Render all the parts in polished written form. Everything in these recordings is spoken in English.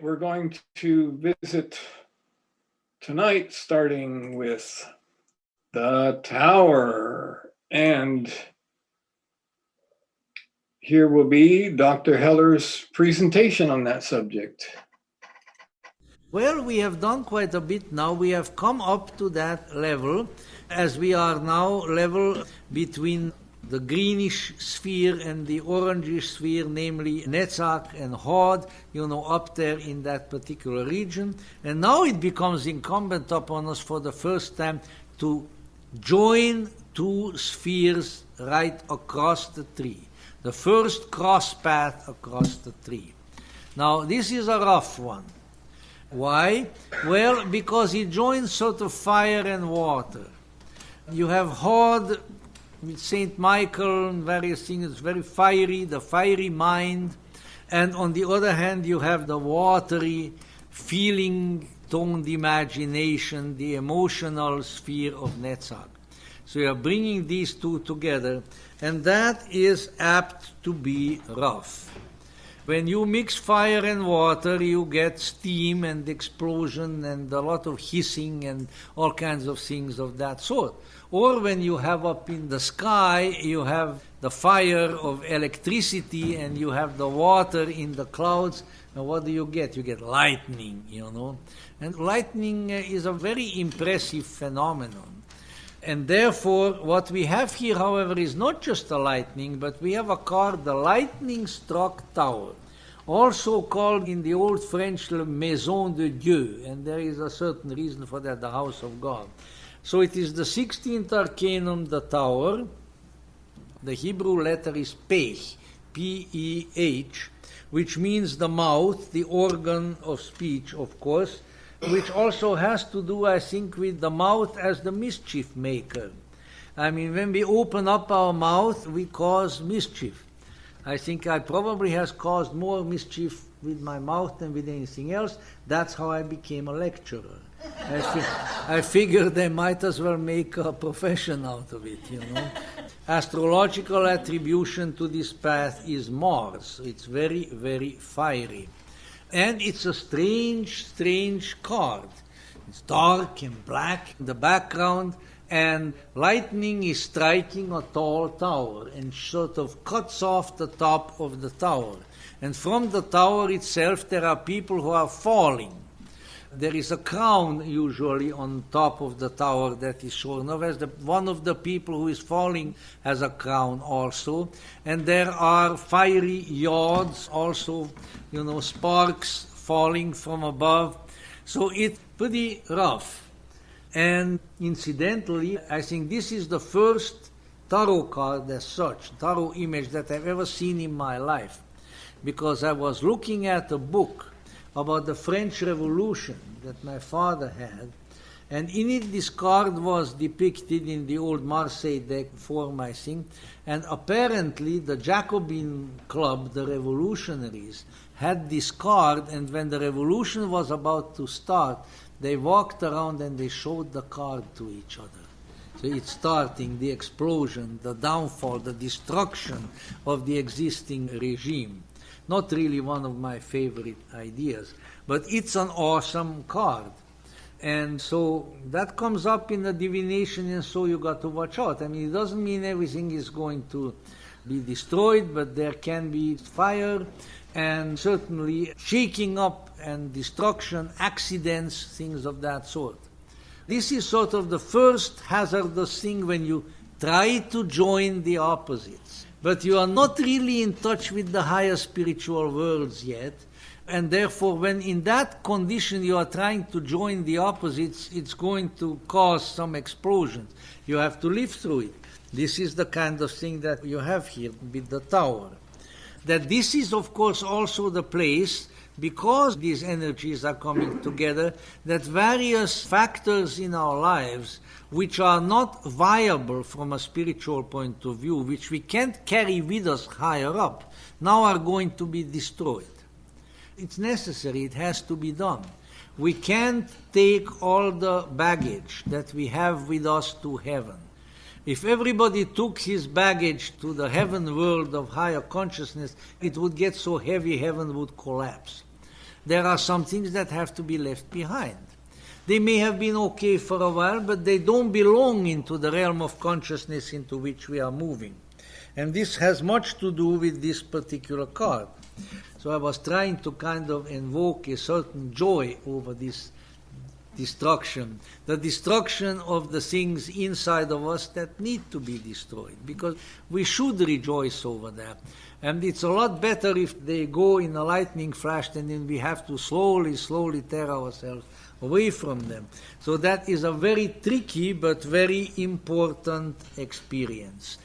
We're going to visit tonight, starting with the tower. And here will be Dr. Heller's presentation on that subject. Well, we have done quite a bit now. We have come up to that level, as we are now level between the greenish sphere and the orangish sphere, namely Netzach and Hod, up there in that particular region. And now it becomes incumbent upon us for the first time to join two spheres right across the tree. The first cross path across the tree. Now, this is a rough one. Why? Well, because it joins sort of fire and water. You have Hod with Saint Michael and various things. It's very fiery, the fiery mind. And on the other hand, you have the watery, feeling-toned imagination, the emotional sphere of Netzach. So you are bringing these two together, and that is apt to be rough. When you mix fire and water, you get steam and explosion and a lot of hissing and all kinds of things of that sort. Or when you have up in the sky, you have the fire of electricity and you have the water in the clouds. And what do you get? You get lightning, And lightning is a very impressive phenomenon. And therefore, what we have here, however, is not just a lightning, but we have a card, the lightning-struck tower, also called in the old French, le Maison de Dieu, and there is a certain reason for that, the house of God. So it is the 16th arcanum, the tower. The Hebrew letter is Peh, P-E-H, which means the mouth, the organ of speech, of course, which also has to do, I think, with the mouth as the mischief maker. I mean, when we open up our mouth, we cause mischief. I think I probably has caused more mischief with my mouth than with anything else. That's how I became a lecturer. I figured they might as well make a profession out of it, Astrological attribution to this path is Mars. It's very, very fiery. And it's a strange, strange card. It's dark and black in the background, and lightning is striking a tall tower and sort of cuts off the top of the tower. And from the tower itself, there are people who are falling. There is a crown usually on top of the tower that is shown. Whereas one of the people who is falling has a crown also. And there are fiery yards also, sparks falling from above. So it's pretty rough. And incidentally, I think this is the first tarot card as such, tarot image that I've ever seen in my life. Because I was looking at a book about the French Revolution that my father had, and in it this card was depicted in the old Marseille deck form, I think, and apparently the Jacobin Club, the revolutionaries, had this card, and when the revolution was about to start, they walked around and they showed the card to each other. So it's starting, the explosion, the downfall, the destruction of the existing regime. Not really one of my favorite ideas, but it's an awesome card. And so that comes up in the divination, and so you got to watch out. I mean, it doesn't mean everything is going to be destroyed, but there can be fire and certainly shaking up and destruction, accidents, things of that sort. This is sort of the first hazardous thing when you try to join the opposites. But you are not really in touch with the higher spiritual worlds yet, and therefore when in that condition you are trying to join the opposites, it's going to cause some explosions. You have to live through it. This is the kind of thing that you have here with the tower. That this is, of course, also the place, because these energies are coming together, that various factors in our lives which are not viable from a spiritual point of view, which we can't carry with us higher up, now are going to be destroyed. It's necessary, it has to be done. We can't take all the baggage that we have with us to heaven. If everybody took his baggage to the heaven world of higher consciousness, it would get so heavy heaven would collapse. there are some things that have to be left behind. They may have been okay for a while, but they don't belong into the realm of consciousness into which we are moving. And this has much to do with this particular card. So I was trying to kind of invoke a certain joy over this destruction, the destruction of the things inside of us that need to be destroyed, because we should rejoice over that. And it's a lot better if they go in a lightning flash than then we have to slowly tear ourselves away from them. So that is a very tricky but very important experience.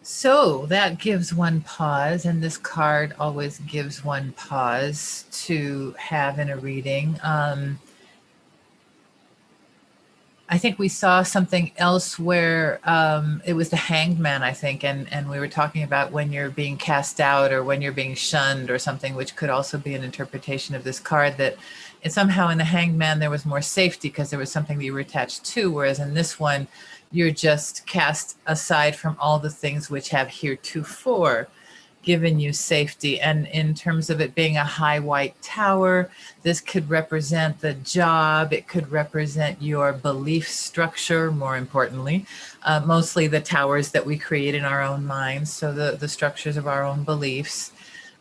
So that gives one pause, and this card always gives one pause to have in a reading. I think we saw something else where it was the Hanged Man, I think, and we were talking about when you're being cast out or when you're being shunned or something, which could also be an interpretation of this card, that somehow in the Hanged Man there was more safety because there was something that you were attached to, whereas in this one you're just cast aside from all the things which have heretofore given you safety. And in terms of it being a high white tower, this could represent the job. It could represent your belief structure, more importantly, mostly the towers that we create in our own minds. So the structures of our own beliefs.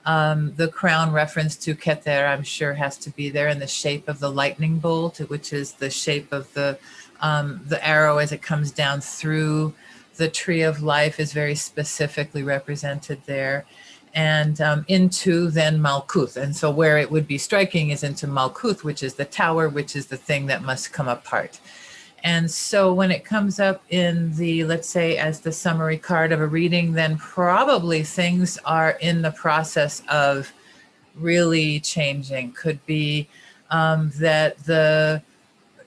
The crown reference to Keter, I'm sure, has to be there in the shape of the lightning bolt, which is the shape of the arrow as it comes down through the tree of life is very specifically represented there. And into then Malkuth. And so where it would be striking is into Malkuth, which is the tower, which is the thing that must come apart. And so when it comes up in the, let's say, as the summary card of a reading, then probably things are in the process of really changing. Could be that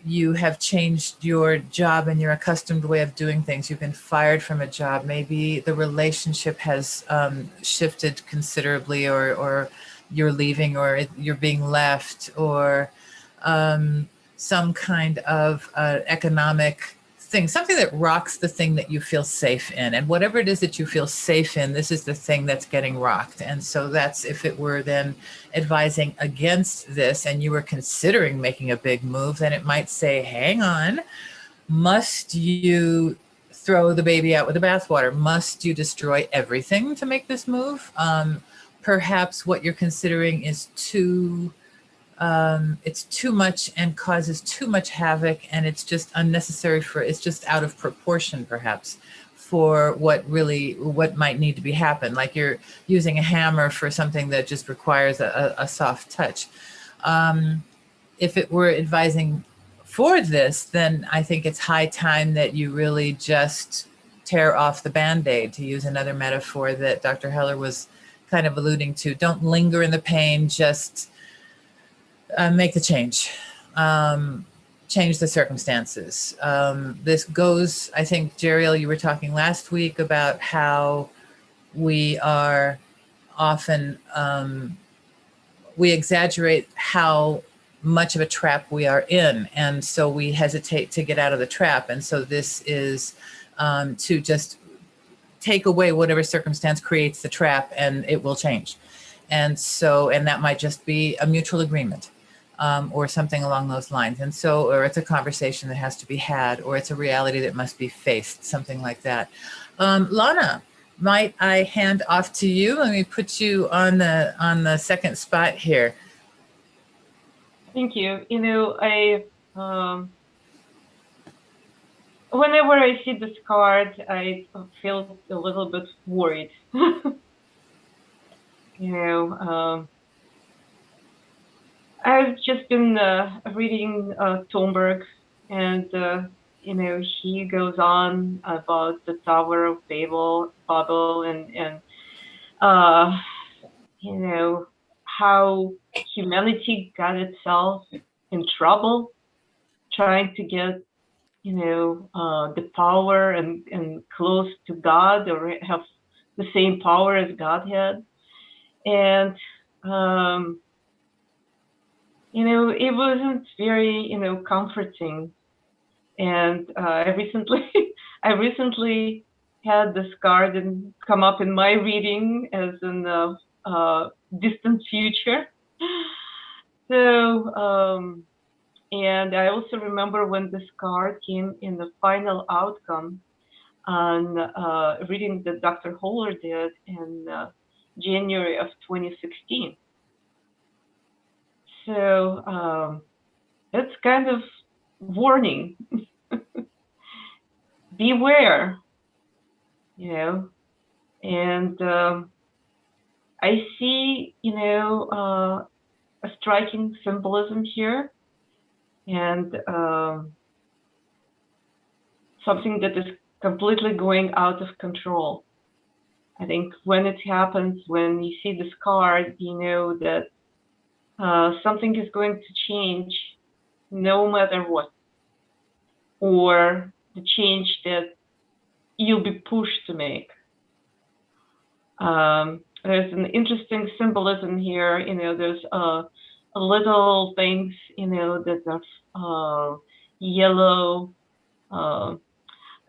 you have changed your job and your accustomed way of doing things. You've been fired from a job. Maybe the relationship has shifted considerably, or you're leaving, or you're being left, or some kind of economic thing, something that rocks the thing that you feel safe in. And whatever it is that you feel safe in, this is the thing that's getting rocked. And so that's, if it were then advising against this and you were considering making a big move, then it might say, hang on, must you throw the baby out with the bathwater? Must you destroy everything to make this move? Perhaps what you're considering is it's too much and causes too much havoc, and it's just unnecessary it's just out of proportion perhaps for what might need to be happen. Like you're using a hammer for something that just requires a soft touch. If it were advising for this, then I think it's high time that you really just tear off the Band-Aid, to use another metaphor that Dr. Heller was kind of alluding to. Don't linger in the pain, just make the change, change the circumstances. This goes, I think, Jeriel, you were talking last week about how we are often, we exaggerate how much of a trap we are in. And so we hesitate to get out of the trap. And so this is to just take away whatever circumstance creates the trap, and it will change. And so, and that might just be a mutual agreement. Or something along those lines. And so, or it's a conversation that has to be had, or it's a reality that must be faced, something like that. Lana, might I hand off to you? Let me put you on the second spot here. Thank you. You know, whenever I see this card, I feel a little bit worried. You know, I've just been reading Thunberg, and you know, he goes on about the Tower of Babel, and you know, how humanity got itself in trouble trying to get, you know, the power and close to God, or have the same power as God had, and you know, it wasn't very, you know, comforting. And I recently had this card and come up in my reading as in the distant future. So, and I also remember when this card came in the final outcome on reading that Dr. Holler did in January of 2016. So it's kind of warning. Beware, you know. And I see, a striking symbolism here, and something that is completely going out of control. I think when it happens, when you see this card, you know that something is going to change no matter what, or the change that you'll be pushed to make. There's an interesting symbolism here. There's little things, that are yellow.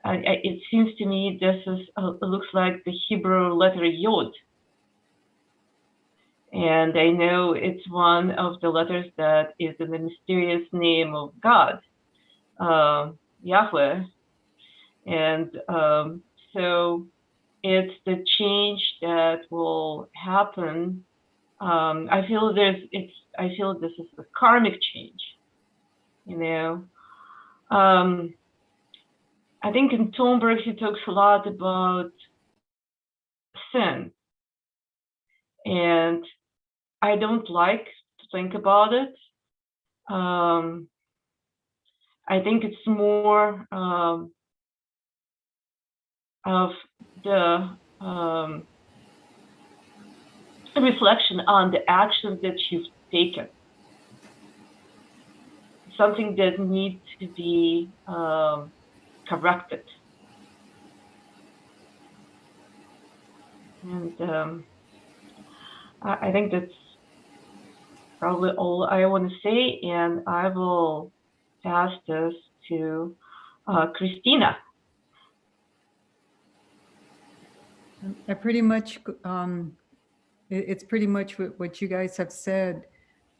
It seems to me this is looks like the Hebrew letter Yod. And I know it's one of the letters that is in the mysterious name of God, Yahweh. And so it's the change that will happen. I feel this is a karmic change, I think in Thunberg he talks a lot about sin, and I don't like to think about it. I think it's more of the reflection on the action that you've taken, something that needs to be corrected. And I think that's probably all I want to say, and I will pass this to Christina. I pretty much, it's pretty much what you guys have said.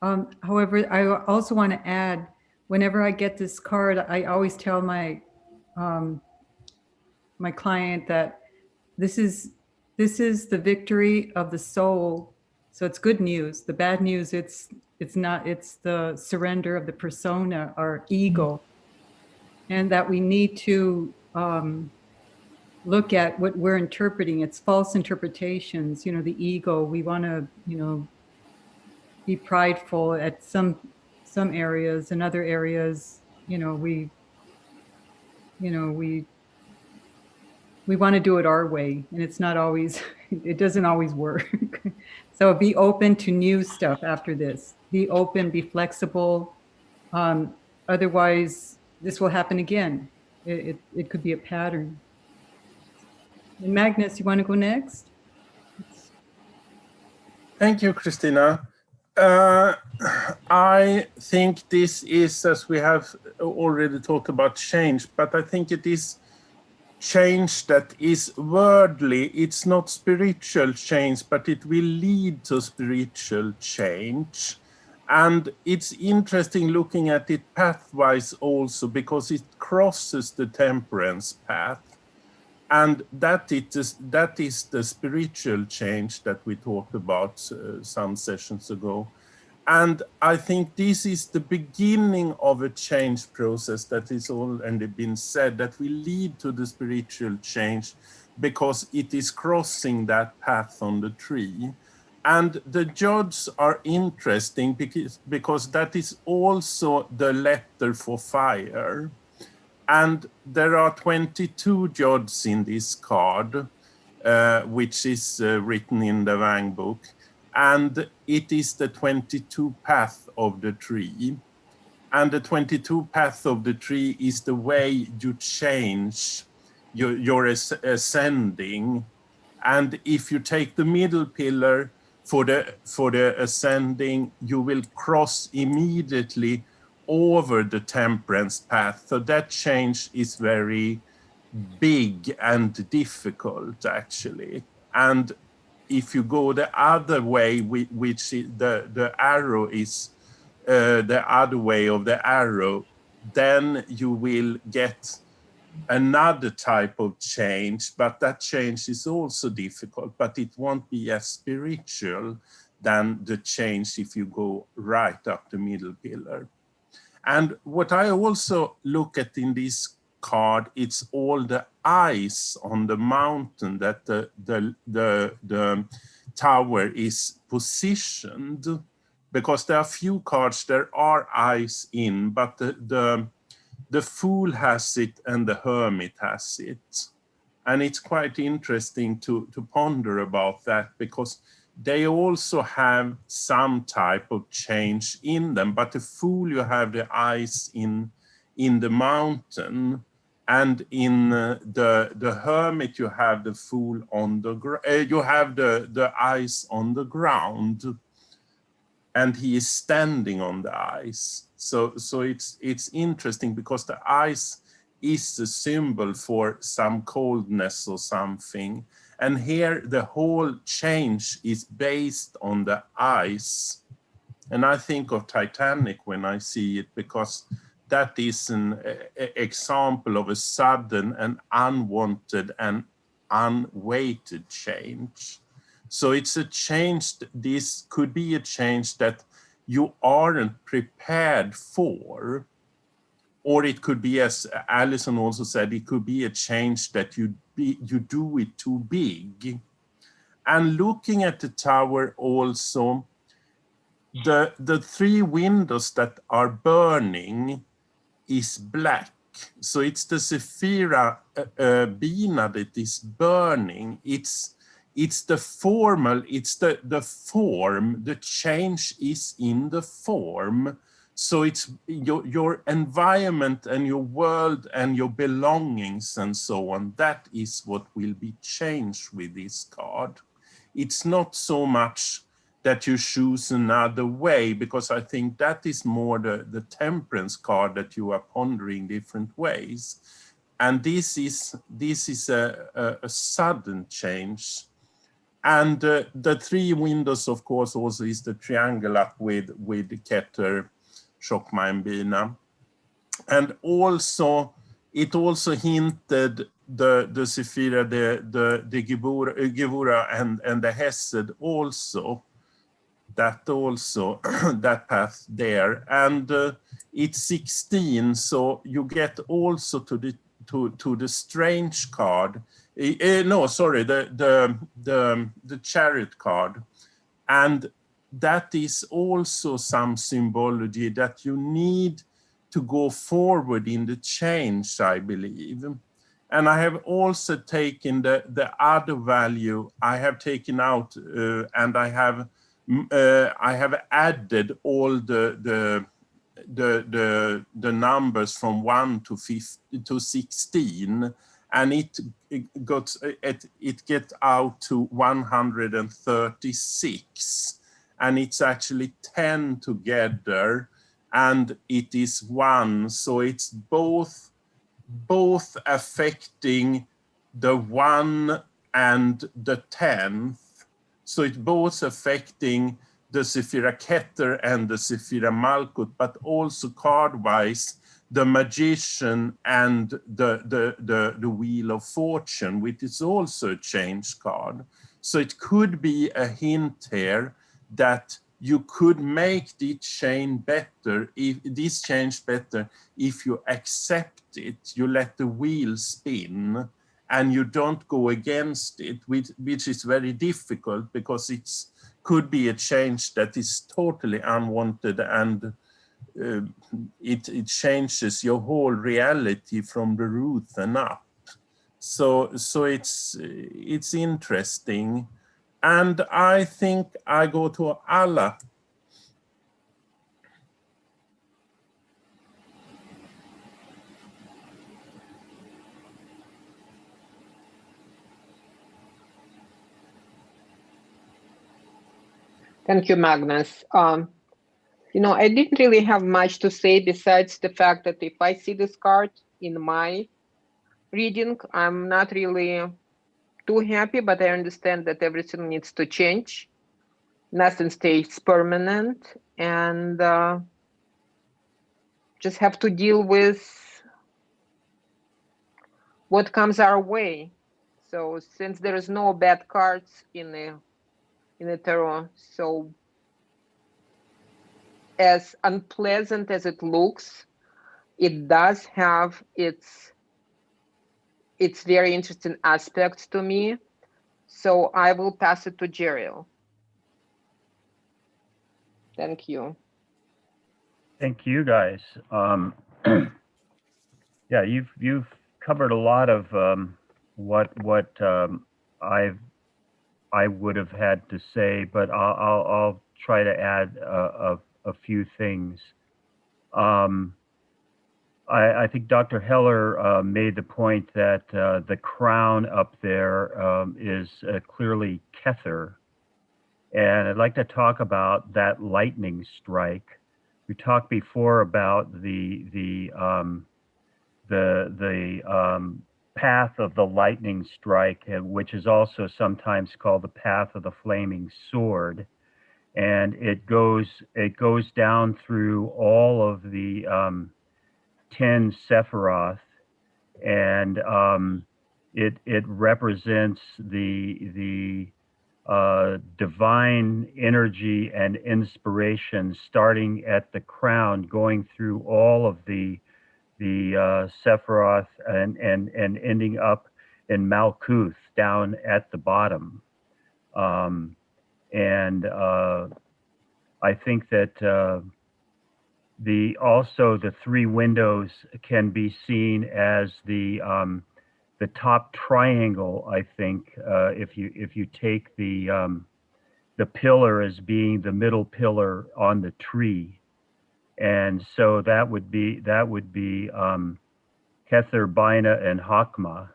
However, I also want to add, whenever I get this card, I always tell my my client that this is the victory of the soul. So it's good news. The bad news, it's not. It's the surrender of the persona, our ego, and that we need to look at what we're interpreting. It's false interpretations. The ego. We want to, be prideful at some areas. In other areas, we want to do it our way, and it's not always. It doesn't always work. So be open to new stuff after this. Be open. Be flexible. Otherwise, this will happen again. It could be a pattern. And Magnus, you want to go next? Thank you, Christina. I think this is, as we have already talked about, change, but I think it is change that is worldly. It's not spiritual change, but it will lead to spiritual change. And it's interesting looking at it pathwise also, because it crosses the temperance path. And that is the spiritual change that we talked about some sessions ago. And I think this is the beginning of a change process that is already been said, that will lead to the spiritual change, because it is crossing that path on the tree. And the jods are interesting because that is also the letter for fire. And there are 22 jods in this card, which is written in the Wang book. And it is the 22 path of the tree. And the 22 path of the tree is the way you change, you're ascending. And if you take the middle pillar for the ascending, you will cross immediately over the temperance path. So that change is very big and difficult, actually. And if you go the other way, which is the arrow is the other way of the arrow, then you will get another type of change, but that change is also difficult, but it won't be as spiritual than the change if you go right up the middle pillar. And what I also look at in this card, it's all the ice on the mountain that the tower is positioned, because there are few cards there are ice in, but the Fool has it and the Hermit has it. And it's quite interesting to ponder about that, because they also have some type of change in them. But the Fool, you have the ice in the mountain, and in the Hermit, you have the Fool on the you have the ice on the ground, and he is standing on the ice. So it's interesting, because the ice is a symbol for some coldness or something. And here the whole change is based on the ice. And I think of Titanic when I see it, because that is an example of a sudden and unwanted and unweighted change. So it's a change, this could be a change that you aren't prepared for. Or it could be, as Alison also said, it could be a change that you do it too big. And looking at the tower also, the three windows that are burning is black. So it's the Sephira Bina that is burning. It's the formal, it's the form, the change is in the form. So it's your environment and your world and your belongings and so on. That is what will be changed with this card. It's not so much that you choose another way, because I think that is more the temperance card, that you are pondering different ways. And this is a sudden change. And the three windows, of course, also is the triangle up with Keter, Chokmah, and Bina. And also, it also hinted the Sephira, the Gevura and the Hesed also, that path there. And it's 16, so you get also to the strange card. No, sorry, the chariot card. And that is also some symbology that you need to go forward in the change, I believe. And I have also taken the other value. I have taken out and I have added all the numbers from 1 to 16, and it gets out to 136, and it's actually 10 together, and it is 1. So it's both affecting the 1 and the 10th. So it's both affecting the Sephira Keter and the Sephira Malkut, but also card-wise, the Magician and the Wheel of Fortune, which is also a change card. So it could be a hint here that you could make this change better if you accept it, you let the wheel spin, and you don't go against it, which is very difficult, because it could be a change that is totally unwanted, and it changes your whole reality from the root and up. So it's interesting. And I think I go to Alla. Thank you, Magnus. I didn't really have much to say besides the fact that if I see this card in my reading, I'm not really too happy, but I understand that everything needs to change. Nothing stays permanent, and just have to deal with what comes our way. So since there is no bad cards in the tarot, so as unpleasant as it looks, it does have its very interesting aspects to me. So I will pass it to Jeriel. Thank you. Thank you, guys. Yeah, you've covered a lot of what I would have had to say, but I'll try to add a few things. I think Dr. Heller made the point that the crown up there is clearly Kether, and I'd like to talk about that lightning strike. We talked before about the path of the lightning strike, which is also sometimes called the path of the flaming sword, and it goes down through all of the 10 Sephiroth, and it represents the divine energy and inspiration, starting at the crown, going through all of the Sephiroth and ending up in Malkuth down at the bottom. And I think that also the three windows can be seen as the top triangle. I think if you take the pillar as being the middle pillar on the tree, and so that would be Kether, Bina, and Hakma,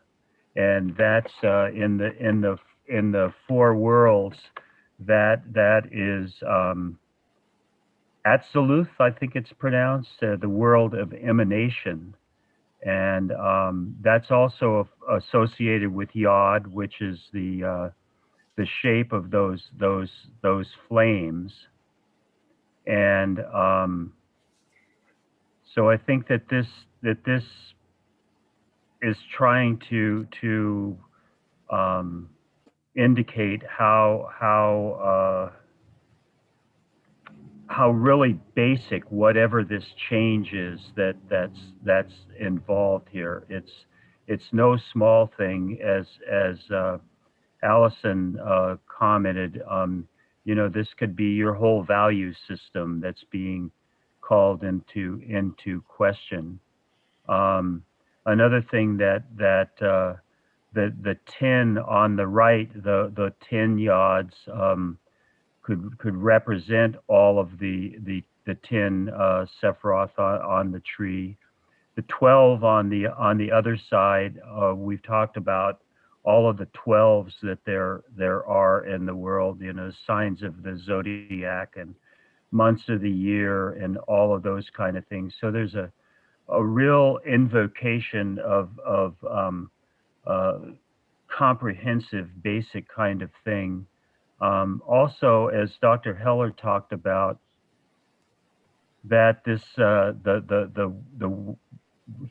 and that's in the four worlds. That is Atziluth, I think it's pronounced, the world of emanation, and that's also associated with Yod, which is the shape of those flames, and so I think that this is trying to indicate how really basic whatever this change is that's involved here. It's no small thing, as Allison commented. This could be your whole value system that's being called into question. Another thing that the 10 on the right, the 10 yods, could represent all of the 10 Sephiroth on the tree. The 12 on the other side, we've talked about all of the 12s that there are in the world, signs of the zodiac and months of the year and all of those kind of things. So there's a real invocation of comprehensive, basic kind of thing. Also, as Dr. Heller talked about, that this the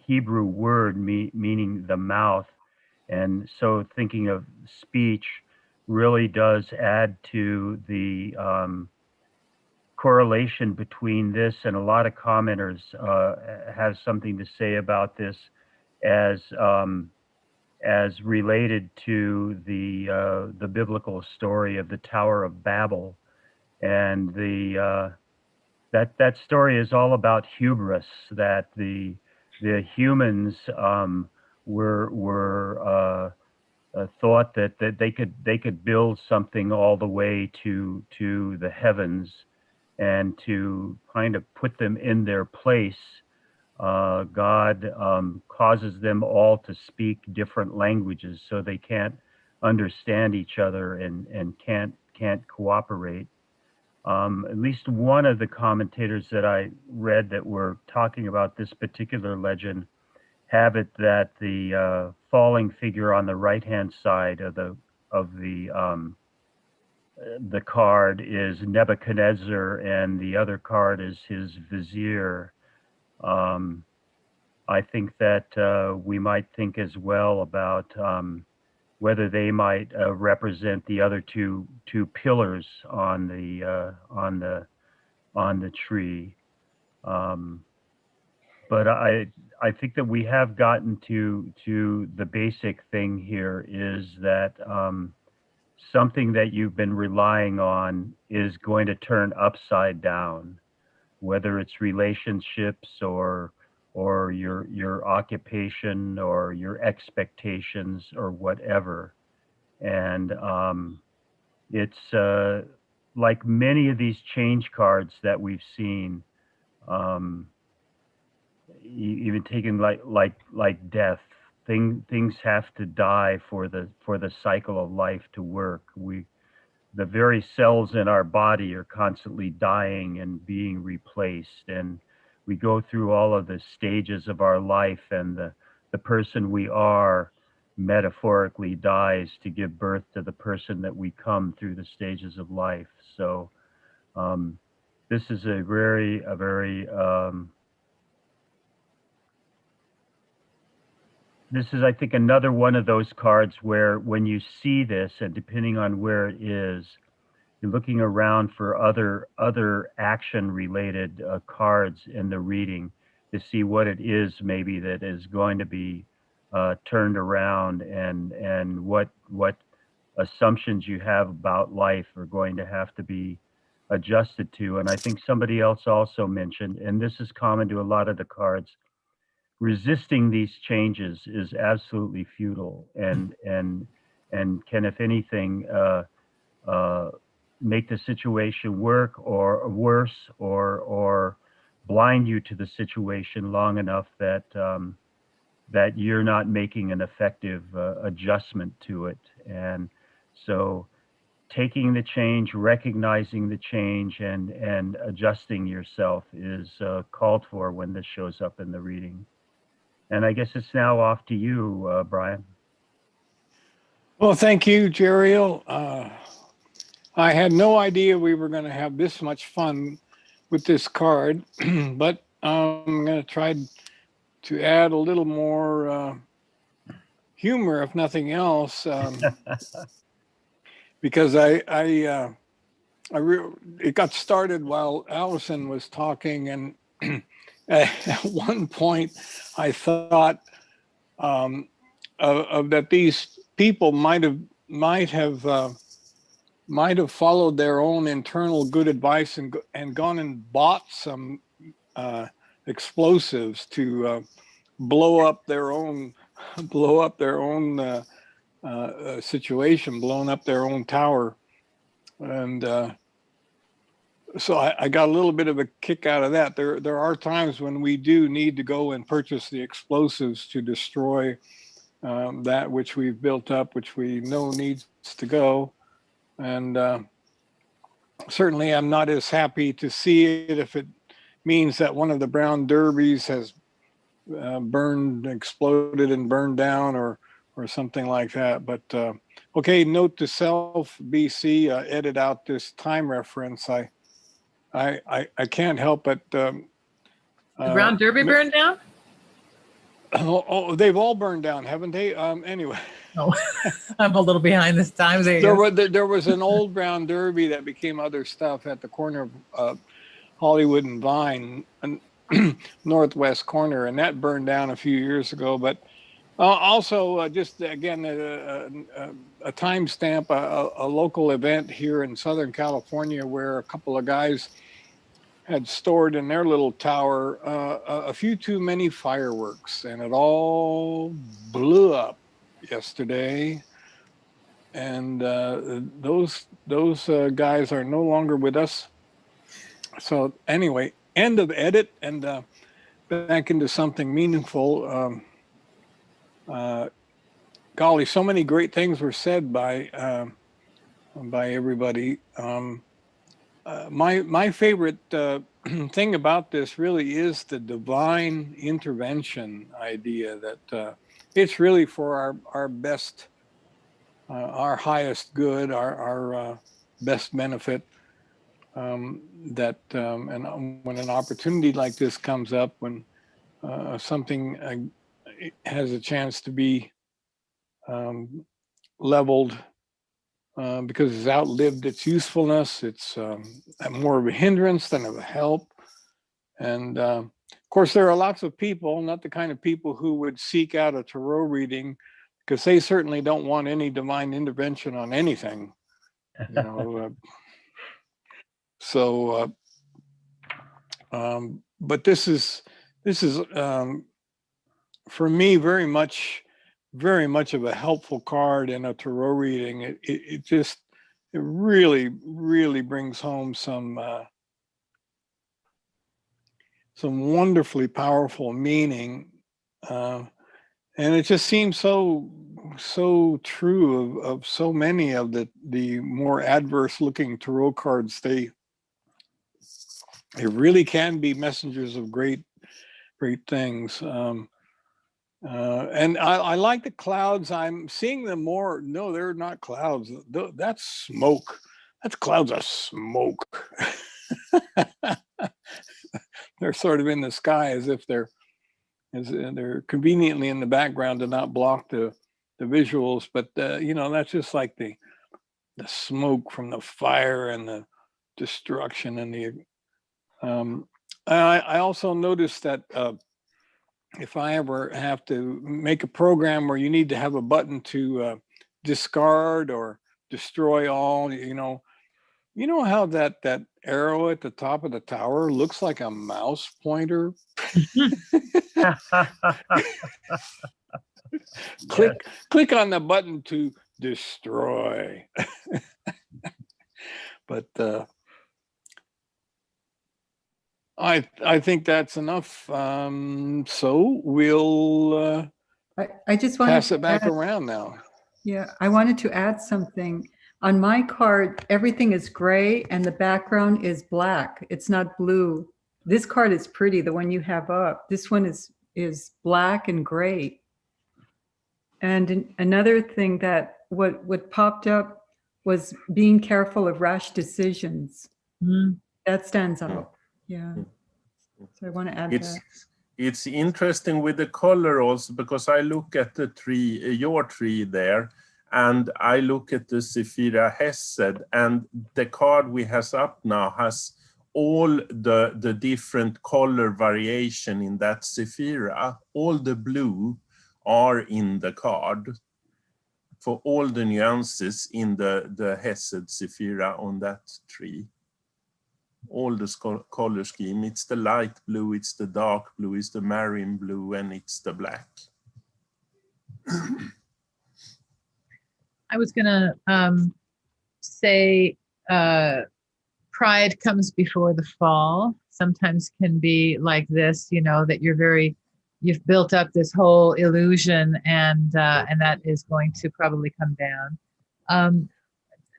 Hebrew word meaning the mouth, and so thinking of speech really does add to the correlation between this, and a lot of commenters have something to say about this as related to the biblical story of the Tower of Babel, and that story is all about hubris, that the humans were thought that they could build something all the way to the heavens, and to kind of put them in their place. God causes them all to speak different languages, so they can't understand each other and can't cooperate. At least one of the commentators that I read that were talking about this particular legend have it that the falling figure on the right-hand side of the card is Nebuchadnezzar, and the other card is his vizier. I think that we might think as well about whether they might represent the other two pillars on the tree. But I think that we have gotten to the basic thing here is that something that you've been relying on is going to turn upside down, whether it's relationships or your occupation or your expectations or whatever. And it's like many of these change cards that we've seen, even taken like death. Things have to die for the cycle of life to work. The very cells in our body are constantly dying and being replaced, and we go through all of the stages of our life, and the person we are metaphorically dies to give birth to the person that we come through the stages of life. So this is a very this is, I think, another one of those cards where when you see this, and depending on where it is, you're looking around for other action-related cards in the reading to see what it is maybe that is going to be turned around, and what assumptions you have about life are going to have to be adjusted to. And I think somebody else also mentioned, and this is common to a lot of the cards, resisting these changes is absolutely futile and can, if anything, make the situation work or worse, or blind you to the situation long enough that that you're not making an effective adjustment to it. And so taking the change, recognizing the change, and adjusting yourself is called for when this shows up in the reading. And I guess it's now off to you, Brian. Well, thank you, Jeriel. I had no idea we were going to have this much fun with this card, but I'm going to try to add a little more humor, if nothing else, because it got started while Allison was talking, and at one point I thought that these people might have followed their own internal good advice and gone and bought some explosives to blow up their own situation, blowing up their own tower. And so I got a little bit of a kick out of that. There are times when we do need to go and purchase the explosives to destroy that which we've built up, which we know needs to go. And certainly I'm not as happy to see it if it means that one of the brown derbies has exploded and burned down, or something like that. But okay, note to self, BC, edit out this time reference. I can't help but The Brown Derby burned down? Oh, they've all burned down, haven't they? Anyway. Oh, I'm a little behind this time. There was an old brown derby that became other stuff at the corner of Hollywood and Vine, northwest corner, and that burned down a few years ago. But also, just again, a timestamp, a local event here in Southern California where a couple of guys had stored in their little tower a few too many fireworks, and it all blew up yesterday. And those guys are no longer with us. So anyway, end of edit, and back into something meaningful. Golly, so many great things were said by everybody. my favorite thing about this really is the divine intervention idea, that it's really for our best, our highest good, our best benefit. And when an opportunity like this comes up, when something has a chance to be leveled because it's outlived its usefulness, it's more of a hindrance than of a help. And of course, there are lots of people, not the kind of people who would seek out a tarot reading, because they certainly don't want any divine intervention on anything, you know. But this is for me very much of a helpful card in a tarot reading. It really brings home some wonderfully powerful meaning, and it just seems so true of so many of the more adverse looking tarot cards. They really can be messengers of great things. And I like the clouds. I'm seeing them more. No, they're not clouds. That's smoke. That's clouds of smoke. They're sort of in the sky as if they're conveniently in the background to not block the visuals. But that's just like the smoke from the fire and the destruction and the. I also noticed that if I ever have to make a program where you need to have a button to discard or destroy all, you know how that arrow at the top of the tower looks like a mouse pointer? Click on the button to destroy. But I think that's enough. So we'll I just wanted pass to it back add, around now. Yeah, I wanted to add something. On my card, everything is gray and the background is black. It's not blue. This card is pretty, the one you have up. This one is black and gray. And another thing that what popped up was being careful of rash decisions. That stands out. Yeah. So I want to add that. It's interesting with the color also, because I look at the tree, your tree there, and I look at the Sephira Hesed, and the card we has up now has all the different color variation in that Sephira. All the blue are in the card for all the nuances in the Hesed Sephira on that tree. All the color scheme, it's the light blue, it's the dark blue, it's the marine blue, and it's the black. I was gonna say pride comes before the fall. Sometimes can be like this, that you've built up this whole illusion, and that is going to probably come down.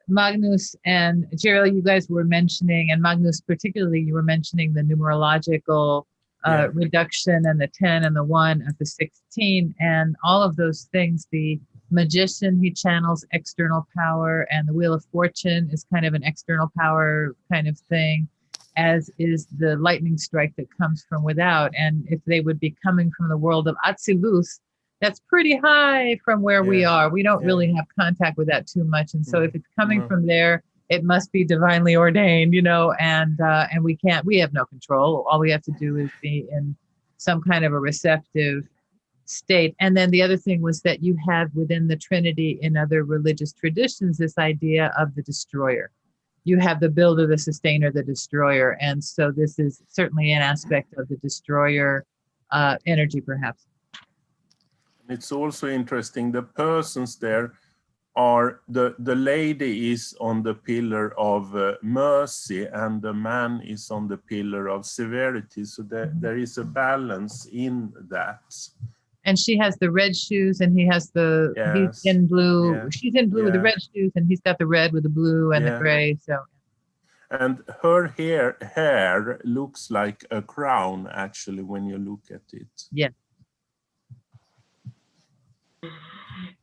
Magnus and Gerald, you guys were mentioning, and Magnus particularly, you were mentioning the numerological reduction and the 10 and the 1 of the 16 and all of those things. The magician, he channels external power, and the Wheel of Fortune is kind of an external power kind of thing, as is the lightning strike that comes from without. And if they would be coming from the world of Atzilus, that's pretty hwe from where we are. We don't really have contact with that too much. And so if it's coming from there, it must be divinely ordained, and we have no control. All we have to do is be in some kind of a receptive state. And then the other thing was that you have within the Trinity in other religious traditions, this idea of the destroyer. You have the builder, the sustainer, the destroyer. And so this is certainly an aspect of the destroyer energy, perhaps. It's also interesting, the persons there are, the lady is on the pillar of mercy and the man is on the pillar of severity. So there is a balance in that. And she has the red shoes and he has he's in blue. Yeah. She's in blue with the red shoes and he's got the red with the blue and the gray. So, And her hair looks like a crown, actually, when you look at it. Yeah.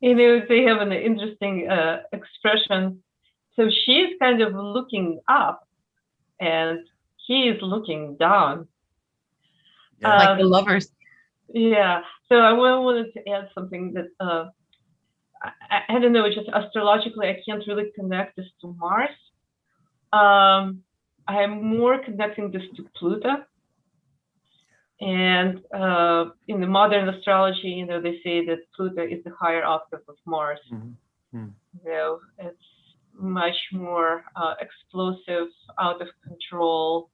You know, they have an interesting expression. So she's kind of looking up and he is looking down. Yeah. Like the lovers. Yeah. So I wanted to add something that I don't know, just astrologically, I can't really connect this to Mars. I'm more connecting this to Pluto. And in the modern astrology, you know, they say that Pluto is the higher octave of Mars. Mm-hmm. You know, it's much more explosive, out of control,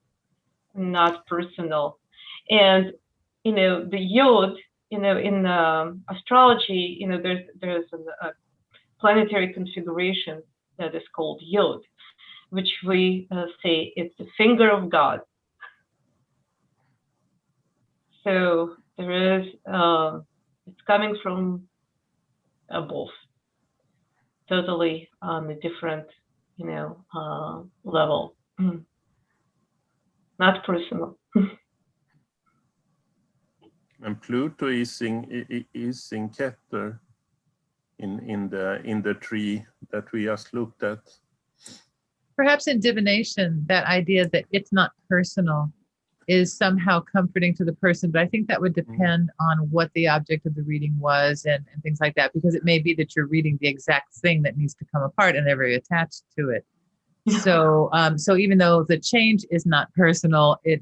not personal. And, you know, the yod, you know, in astrology, you know, there's a planetary configuration that is called yod, which we say it's the finger of God. So there is, it's coming from above, totally on a different, you know, level, not personal. And Pluto is in Keter, in the tree that we just looked at. Perhaps in divination, that idea that it's not personal is somehow comforting to the person, but I think that would depend on what the object of the reading was and things like that, because it may be that you're reading the exact thing that needs to come apart and they're very attached to it. So so even though the change is not personal, it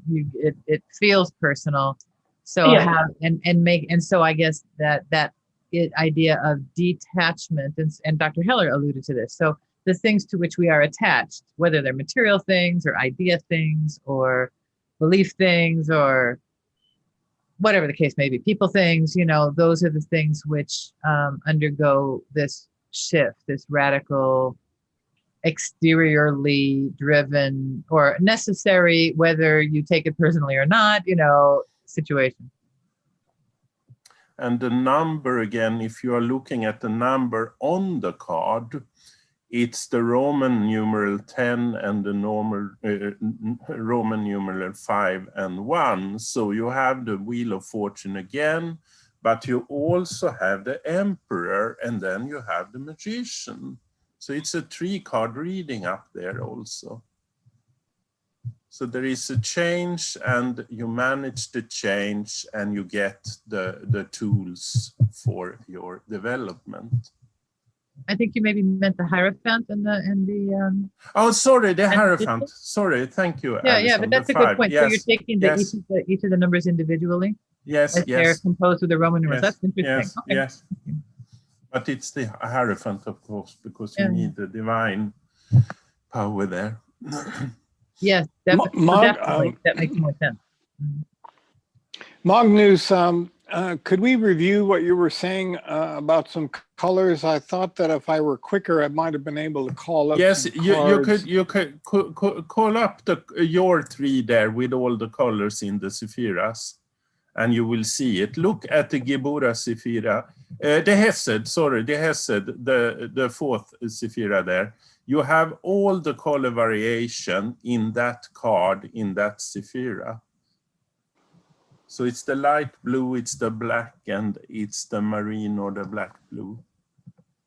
feels personal. So Yeah. so I guess that idea of detachment, and Dr. Heller alluded to this. So the things to which we are attached, whether they're material things or idea things or belief things or whatever the case may be, people things, you know, those are the things which undergo this shift, this radical, exteriorly driven or necessary, whether you take it personally or not, you know, situation. And the number, again, if you are looking at the number on the card, it's the Roman numeral 10 and the normal Roman numeral 5 and 1. So you have the Wheel of Fortune again, but you also have the Emperor, and then you have the Magician. So it's a 3-card reading up there also. So there is a change, and you manage the change, and you get the tools for your development. I think you maybe meant the Hierophant and the Oh, sorry, the Hierophant. Sorry, thank you, yeah, Alison. yeah, but that's a good point. Yes. So you're taking each of the numbers individually. Yes, as they're composed with the Roman numerals. Yes, That's interesting. yes, Okay. yes. But it's the Hierophant, of course, because you need the divine power there. Yes, definitely. That makes more sense. Magnus, could we review what you were saying about some colors? I thought that if I were quicker, I might have been able to call up. Yes, some you could call up your 3 there with all the colors in the Sephiras, and you will see it. Look at the Gebura Sephira, the Hesed, the 4th Sephira there. You have all the color variation in that card, in that Sephira. So it's the light blue, it's the black, and it's the marine or the black blue,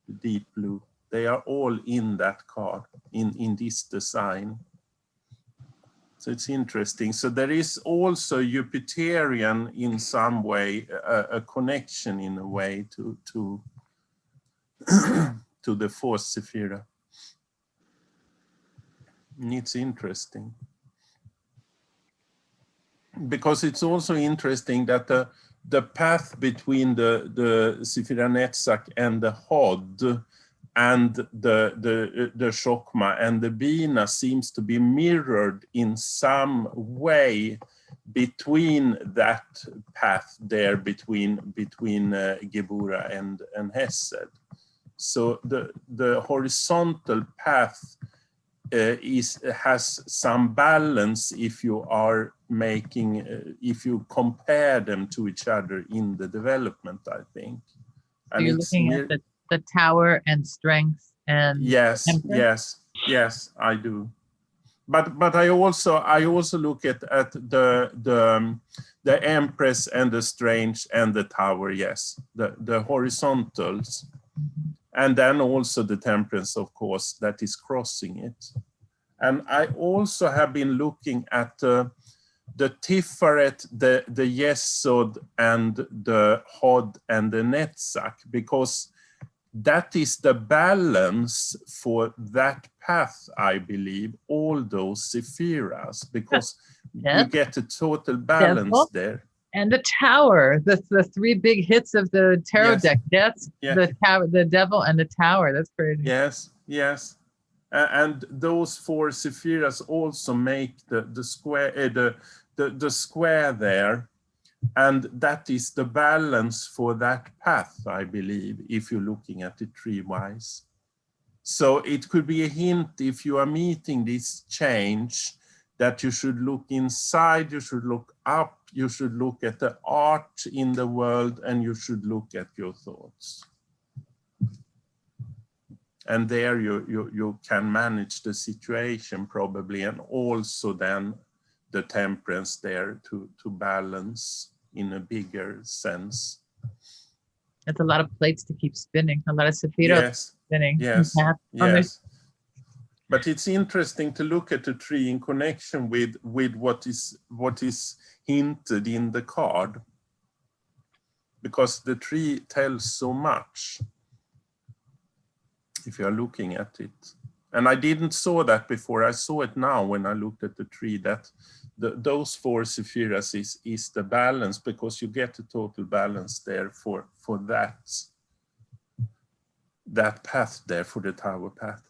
the deep blue. They are all in that card, in this design. So it's interesting. So there is also Jupiterian in some way, a connection in a way to to the 4th Sephira. And it's interesting. Because it's also interesting that the path between the Sephira Netzach and the Hod and the Shokma and the Bina seems to be mirrored in some way between that path there between Gebura and Hesed. So the horizontal path has some balance if you are making, if you compare them to each other in the development, I think. So you're looking at the tower and strength and yes, Emperor? yes, I do. but I also look at the Empress and the Strange and the Tower. Yes, the horizontals, and then also the Temperance, of course, that is crossing it. And I also have been looking at the Tiferet, the Yesod, and the Hod and the Netzach, because that is the balance for that path, I believe, all those Sephiras, because you get a total balance Devil. there. And the tower, the three big hits of the tarot Yes. deck. That's the tower, the devil and the tower. That's crazy. Yes, yes. And those four Sephiras also make the square, the square there. And that is the balance for that path, I believe, if you're looking at it tree-wise. So it could be a hint if you are meeting this change that you should look inside, you should look up, you should look at the art in the world, and you should look at your thoughts. And there you can manage the situation probably, and also then the Temperance there to balance in a bigger sense. That's a lot of plates to keep spinning, a lot of Sephira spinning. Yes, yes. But it's interesting to look at the tree in connection with what is hinted in the card, because the tree tells so much if you are looking at it. And I didn't saw that before. I saw it now when I looked at the tree, that those four Sephiras is the balance, because you get a total balance there for that path there, for the tower path.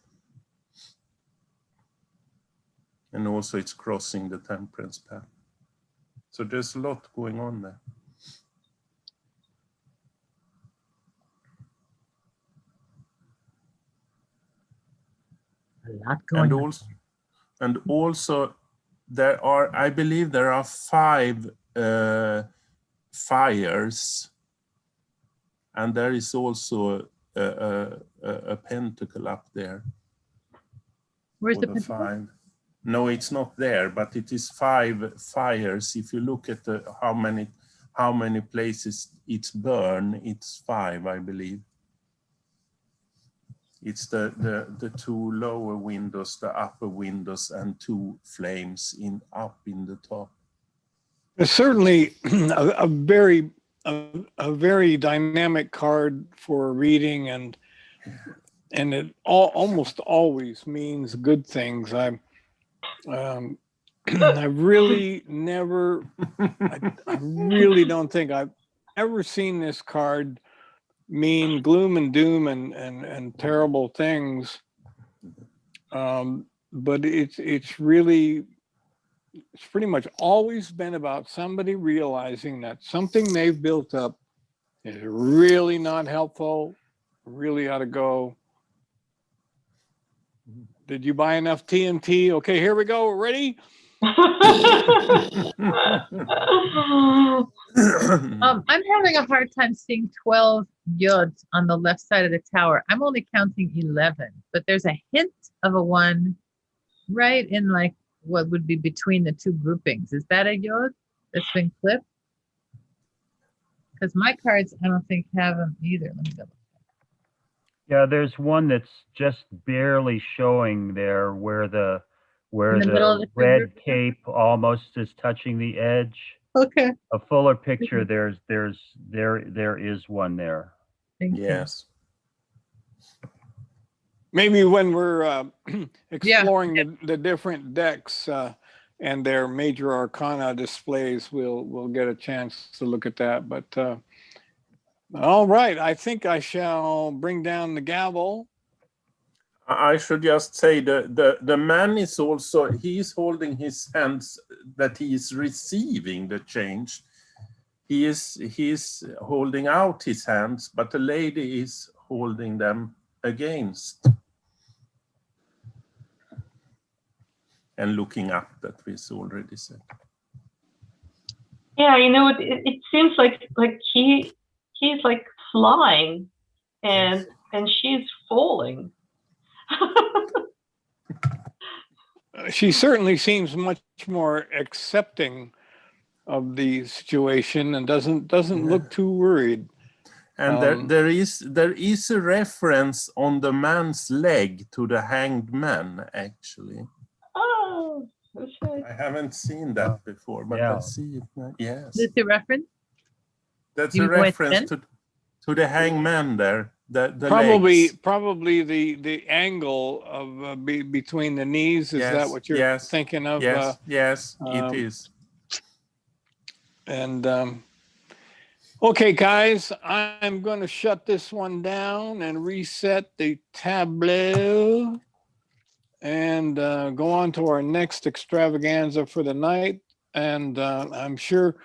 And also it's crossing the Temperance path. So there's a lot going on there. A lot going on. And also there are, I believe there are 5 fires, and there is also a pentacle up there. Where's the pentacle? 5. No, it's not there, but it is 5 fires. If you look at how many places it's burned, it's 5, I believe. It's the 2 lower windows, the upper windows, and 2 flames up in the top. It's certainly a very dynamic card for reading, and it almost always means good things. I really never, I really don't think I've ever seen this card mean gloom and doom and terrible things. But it's pretty much always been about somebody realizing that something they've built up is really not helpful, really ought to go. Did you buy enough TNT? Okay, here we go. Ready? I'm having a hard time seeing 12 yods on the left side of the tower. I'm only counting 11, but there's a hint of a 1 right in like what would be between the 2 groupings. Is that a yod that's been clipped? Because my cards, I don't think have them either. Let me double check. Yeah, there's one that's just barely showing there where the red cape almost is touching the edge. Okay. A fuller picture, there is one there. Thank you. Yes. Maybe when we're exploring the different decks and their major arcana displays, we'll get a chance to look at that. But all right, I think I shall bring down the gavel. I should just say the man is also, he's holding his hands that he is receiving the change. He is holding out his hands, but the lady is holding them against and looking up, that was already said. Yeah, you know, it seems like he's like flying and she's falling. she certainly seems much more accepting of the situation and doesn't look too worried. And there is a reference on the man's leg to the hanged man, actually. Oh, that's right. I haven't seen that before, but Yeah. I see it now. Yes. Is it a reference? That's You a went reference to the hangman there. The legs. Probably the angle of between the knees. Is that what you're thinking of? Yes, it is. And okay, guys, I'm going to shut this one down and reset the tableau and go on to our next extravaganza for the night. And I'm sure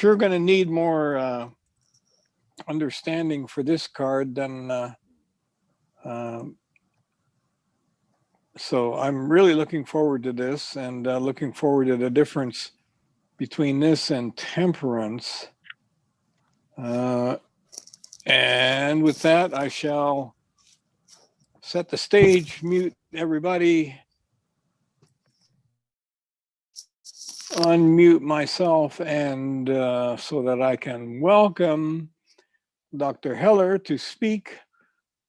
going to need more understanding for this card than so I'm really looking forward to this and looking forward to the difference between this and temperance. And with that, I shall set the stage, mute everybody, unmute myself, and so that I can welcome Dr. Heller to speak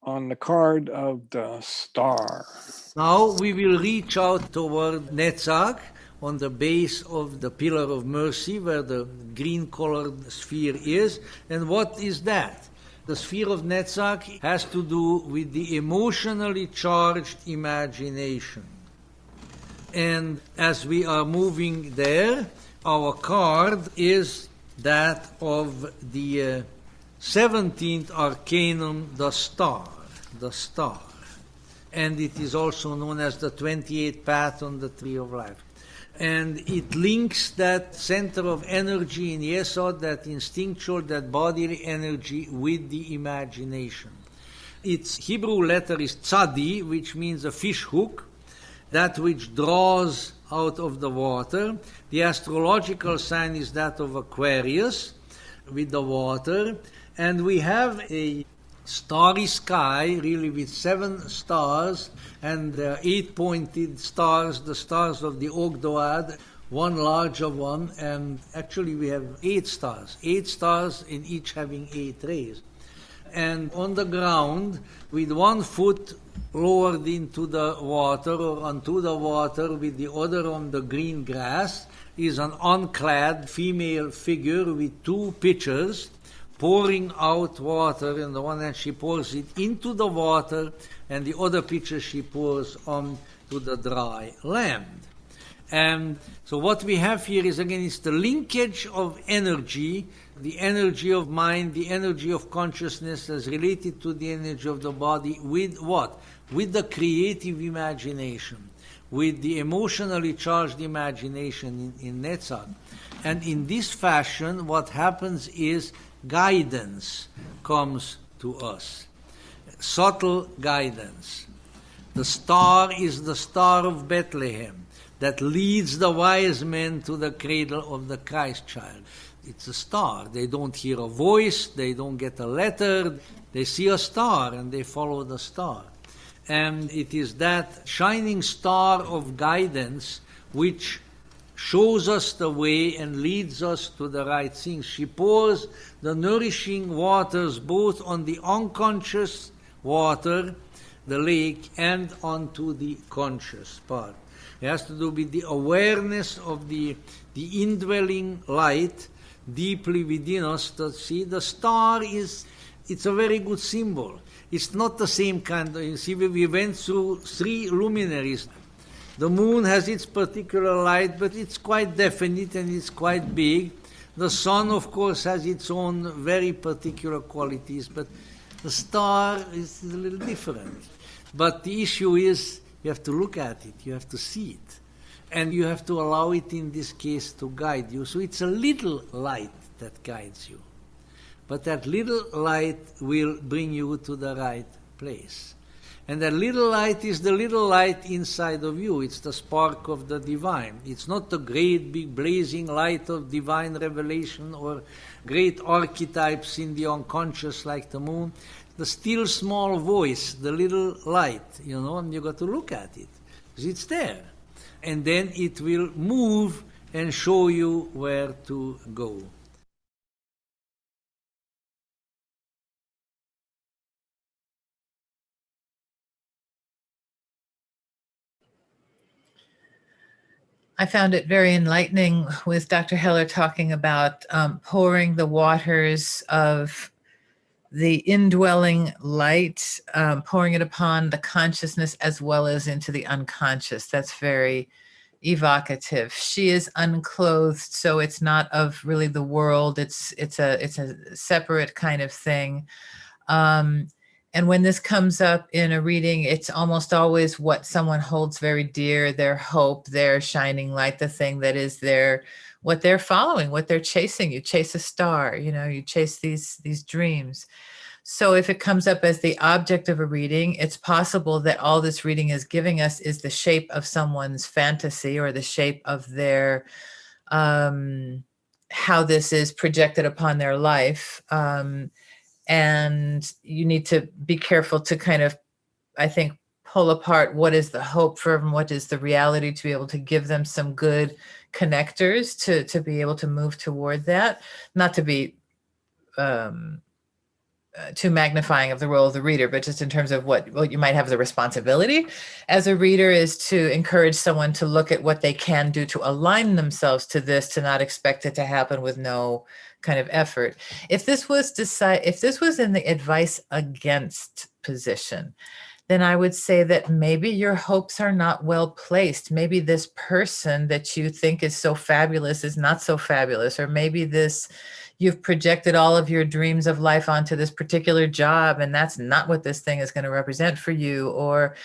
on the card of the star. Now we will reach out toward Netzach on the base of the Pillar of Mercy where the green-colored sphere is. And what is that? The sphere of Netzach has to do with the emotionally charged imagination. And as we are moving there, our card is that of the 17th Arcanum, the star. And it is also known as the 28th path on the Tree of Life. And it links that center of energy in Yesod, that instinctual, that bodily energy, with the imagination. Its Hebrew letter is tzadi, which means a fish hook, that which draws out of the water. The astrological sign is that of Aquarius, with the water. And we have a starry sky, really, with 7 stars, and 8-pointed stars, the stars of the Ogdoad, one larger one, and actually we have 8 stars in each having 8 rays. And on the ground, with 1 foot lowered into the water or onto the water with the other on the green grass, is an unclad female figure with 2 pitchers, pouring out water. In the one hand she pours it into the water, and the other pitcher she pours on to the dry land. And so what we have here is, again, it's the linkage of energy, the energy of mind, the energy of consciousness as related to the energy of the body, with what? With the creative imagination, with the emotionally charged imagination in Netzach. And in this fashion, what happens is guidance comes to us, subtle guidance. The star is the star of Bethlehem that leads the wise men to the cradle of the Christ child. It's a star. They don't hear a voice, they don't get a letter, they see a star and they follow the star. And it is that shining star of guidance which shows us the way and leads us to the right things. She pours the nourishing waters both on the unconscious water, the lake, and onto the conscious part. It has to do with the awareness of the indwelling light deeply within us. To see the star it's a very good symbol. It's not the same kind. You see, we went through 3 luminaries. The moon has its particular light, but it's quite definite and it's quite big. The sun, of course, has its own very particular qualities, but the star is a little different. But the issue is, you have to look at it, you have to see it, and you have to allow it, in this case, to guide you. So it's a little light that guides you. But that little light will bring you to the right place. And that little light is the little light inside of you. It's the spark of the divine. It's not the great big blazing light of divine revelation or great archetypes in the unconscious like the moon. The still small voice, the little light, and you got to look at it, because it's there. and then it will move and show you where to go. I found it very enlightening with Dr. Heller talking about pouring the waters of the indwelling light, pouring it upon the consciousness as well as into the unconscious. That's very evocative. She is unclothed, so it's not of really the world. It's a separate kind of thing. And when this comes up in a reading, it's almost always what someone holds very dear, their hope, their shining light, the thing that is what they're following, what they're chasing. You chase a star, you chase these dreams. So if it comes up as the object of a reading, it's possible that all this reading is giving us is the shape of someone's fantasy or the shape of their, how this is projected upon their life. And you need to be careful to kind of, I think, pull apart what is the hope for them, what is the reality, to be able to give them some good connectors to be able to move toward that, not to be too magnifying of the role of the reader, but just in terms of what you might have the responsibility as a reader is to encourage someone to look at what they can do to align themselves to this, to not expect it to happen with no kind of effort. If this was in the advice against position, then I would say that maybe your hopes are not well placed. Maybe this person that you think is so fabulous is not so fabulous, or maybe you've projected all of your dreams of life onto this particular job, and that's not what this thing is going to represent for you. Or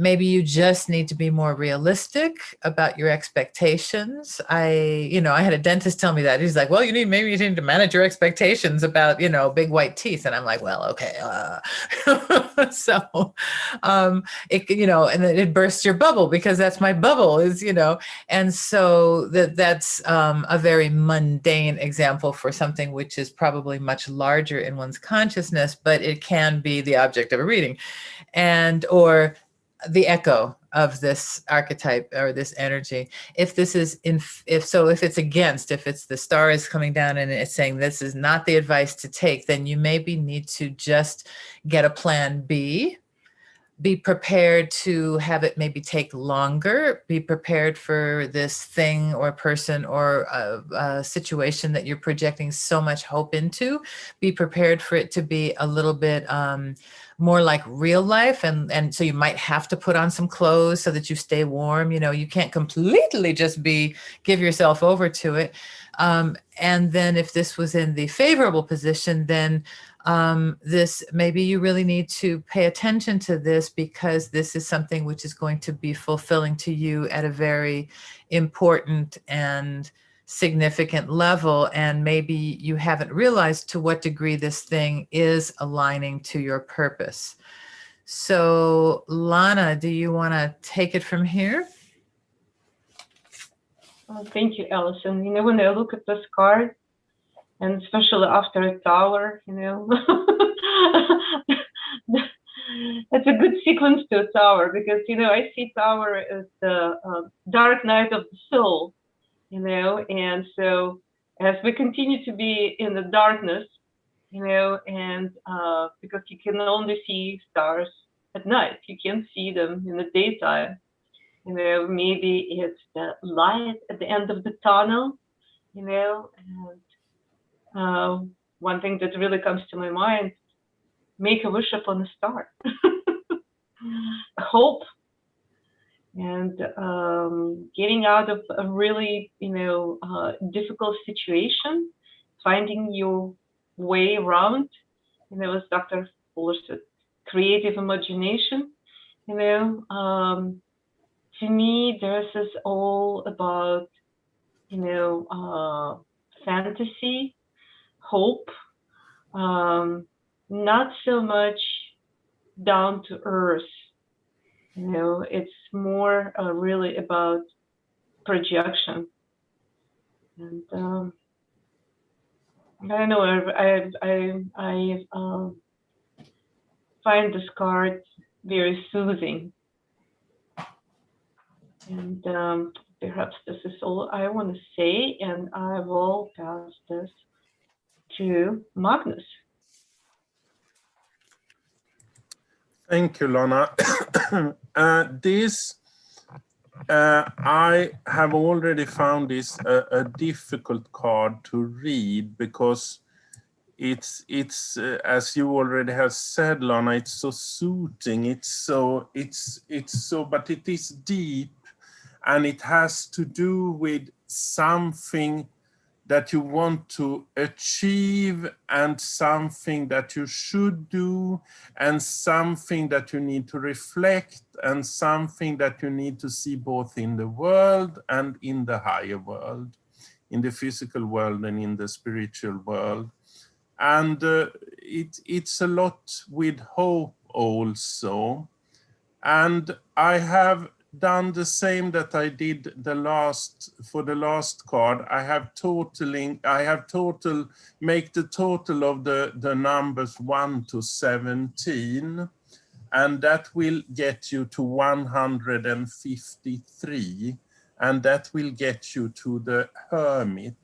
maybe you just need to be more realistic about your expectations. I had a dentist tell me that. He's like, well, maybe you need to manage your expectations about, big white teeth. And I'm like, well, okay. So, and it bursts your bubble, because that's my bubble is, and so that's a very mundane example for something which is probably much larger in one's consciousness, but it can be the object of a reading or the echo of this archetype or this energy. If it's against, if it's the star is coming down and it's saying this is not the advice to take, then you maybe need to just get a plan B. Be prepared to have it maybe take longer. Be prepared for this thing or person or a situation that you're projecting so much hope into. Be prepared for it to be a little bit more like real life. And so you might have to put on some clothes so that you stay warm. You can't completely just give yourself over to it. And then if this was in the favorable position, then this maybe you really need to pay attention to this, because this is something which is going to be fulfilling to you at a very important and significant level, and maybe you haven't realized to what degree this thing is aligning to your purpose. So Lana, do you want to take it from here? Well, thank you, Alison. When I look at this card, and especially after a tower, it's a good sequence to a tower, because, I see tower as the dark night of the soul, and so as we continue to be in the darkness, and because you can only see stars at night, you can't see them in the daytime, maybe it's the light at the end of the tunnel, and one thing that really comes to my mind, make a wish upon a star. Hope, and getting out of a really, difficult situation, finding your way around, as Dr. Fuller said, creative imagination, to me, this is all about, fantasy, hope, not so much down to earth. It's more really about projection. And I don't know, I find this card very soothing. And perhaps this is all I want to say, and I will pass this to Magnus. Thank you, Lana. I have already found this a difficult card to read because it's as you already have said, Lana, it's so soothing. But it is deep, and it has to do with something that you want to achieve, and something that you should do, and something that you need to reflect, and something that you need to see both in the world and in the higher world, in the physical world and in the spiritual world. And it's a lot with hope also. And I have done the same that I did for the last card. Make the total of the numbers 1 to 17, and that will get you to 153, and that will get you to the Hermit,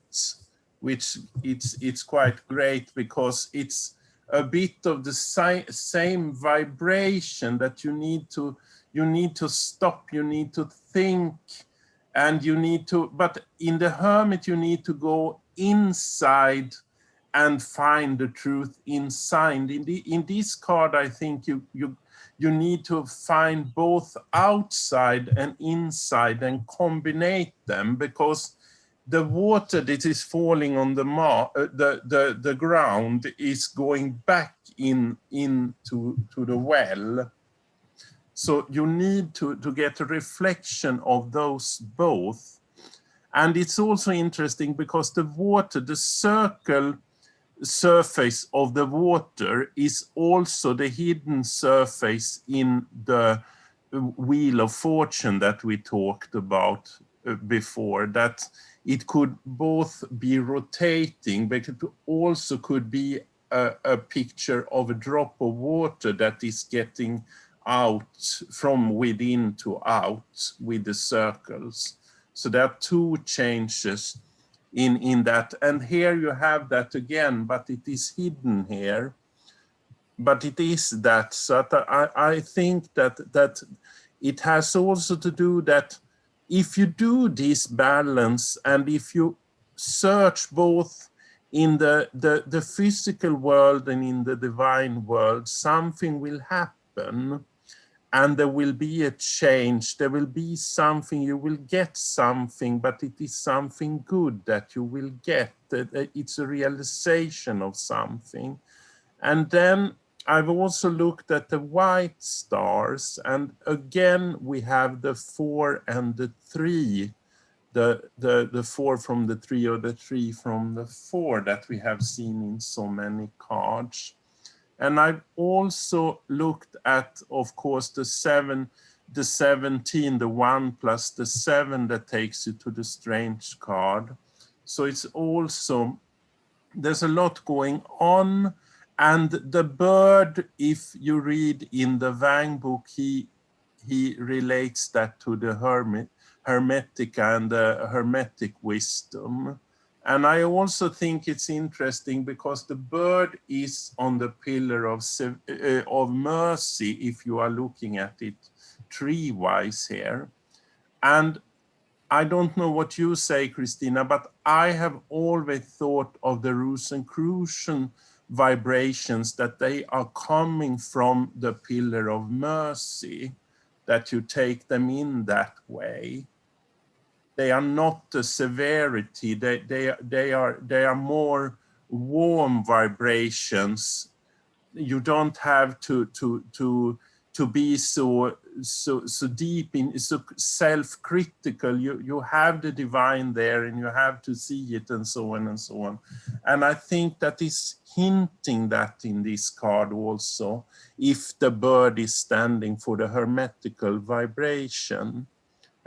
which it's quite great because it's a bit of the same vibration that you need to stop, you need to think, and but in the Hermit you need to go inside and find the truth inside. In this card, I think you need to find both outside and inside and combine them, because the water that is falling on the ground is going back into the well. So you need to get a reflection of those both. And it's also interesting because the water, the circle surface of the water, is also the hidden surface in the Wheel of Fortune that we talked about before, that it could both be rotating, but it also could be a picture of a drop of water that is getting out from within to out with the circles. So there are two changes in that. And here you have that again, but it is hidden here. But it is that. So I think that it has also to do that if you do this balance, and if you search both in the physical world and in the divine world, something will happen. And there will be a change, there will be something, you will get something, but it is something good that you will get. It's a realization of something. And then I've also looked at the white stars, and again we have the 4 and the 3, the 4 from the 3 or the 3 from the 4 that we have seen in so many cards. And I've also looked at, of course, the 7, the 17, the 1 plus the 7 that takes you to the strange card. So it's also, there's a lot going on. And the bird, if you read in the Wang book, he relates that to the Hermetica and the Hermetic wisdom. And I also think it's interesting because the bird is on the pillar of mercy, if you are looking at it tree-wise here. And I don't know what you say, Christina, but I have always thought of the Rosicrucian vibrations, that they are coming from the pillar of mercy, that you take them in that way. They are not the severity, they are more warm vibrations. You don't have to be so deep in, so self-critical. You have the divine there, and you have to see it, and so on and so on. And I think that is hinting that in this card also, if the bird is standing for the hermetical vibration,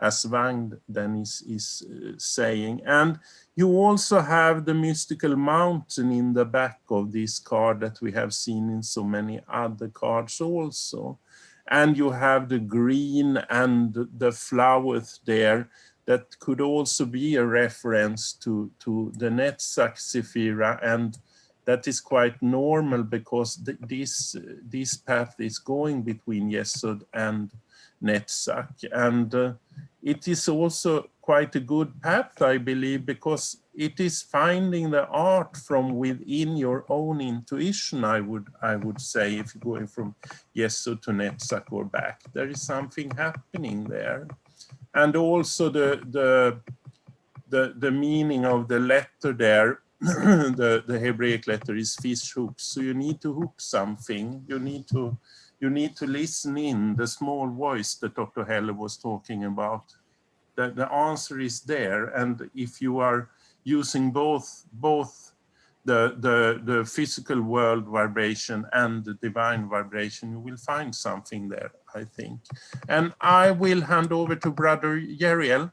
as Wang then is saying. And you also have the mystical mountain in the back of this card that we have seen in so many other cards also. and you have the green and the flowers there. That could also be a reference to the Netzach Sephira, and that is quite normal because this path is going between Yesod and Netzach, and it is also quite a good path, I believe, because it is finding the art from within your own intuition. I would say, if you're going from Yesod to Netzach or back, there is something happening there. And also the meaning of the letter there, the Hebraic letter is fish hooks. So you need to hook something. You need to listen in the small voice that Dr. Heller was talking about. The answer is there, and if you are using both the physical world vibration and the divine vibration, you will find something there, I think. And I will hand over to Brother Yeriel.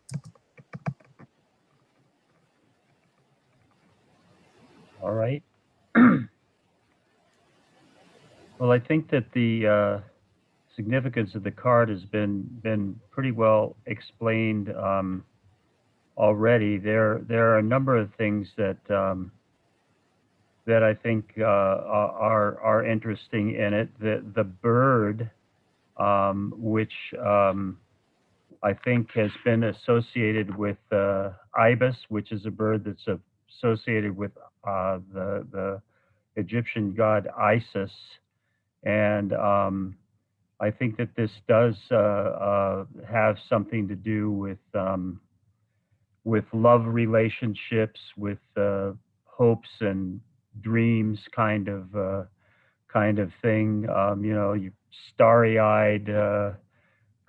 All right. Well, I think that the significance of the card has been pretty well explained already. There are a number of things that that I think are interesting in it. The bird, which I think has been associated with ibis, which is a bird that's associated with the Egyptian god Isis, and I think that this does have something to do with love relationships, with hopes and dreams, kind of thing. You know, you starry-eyed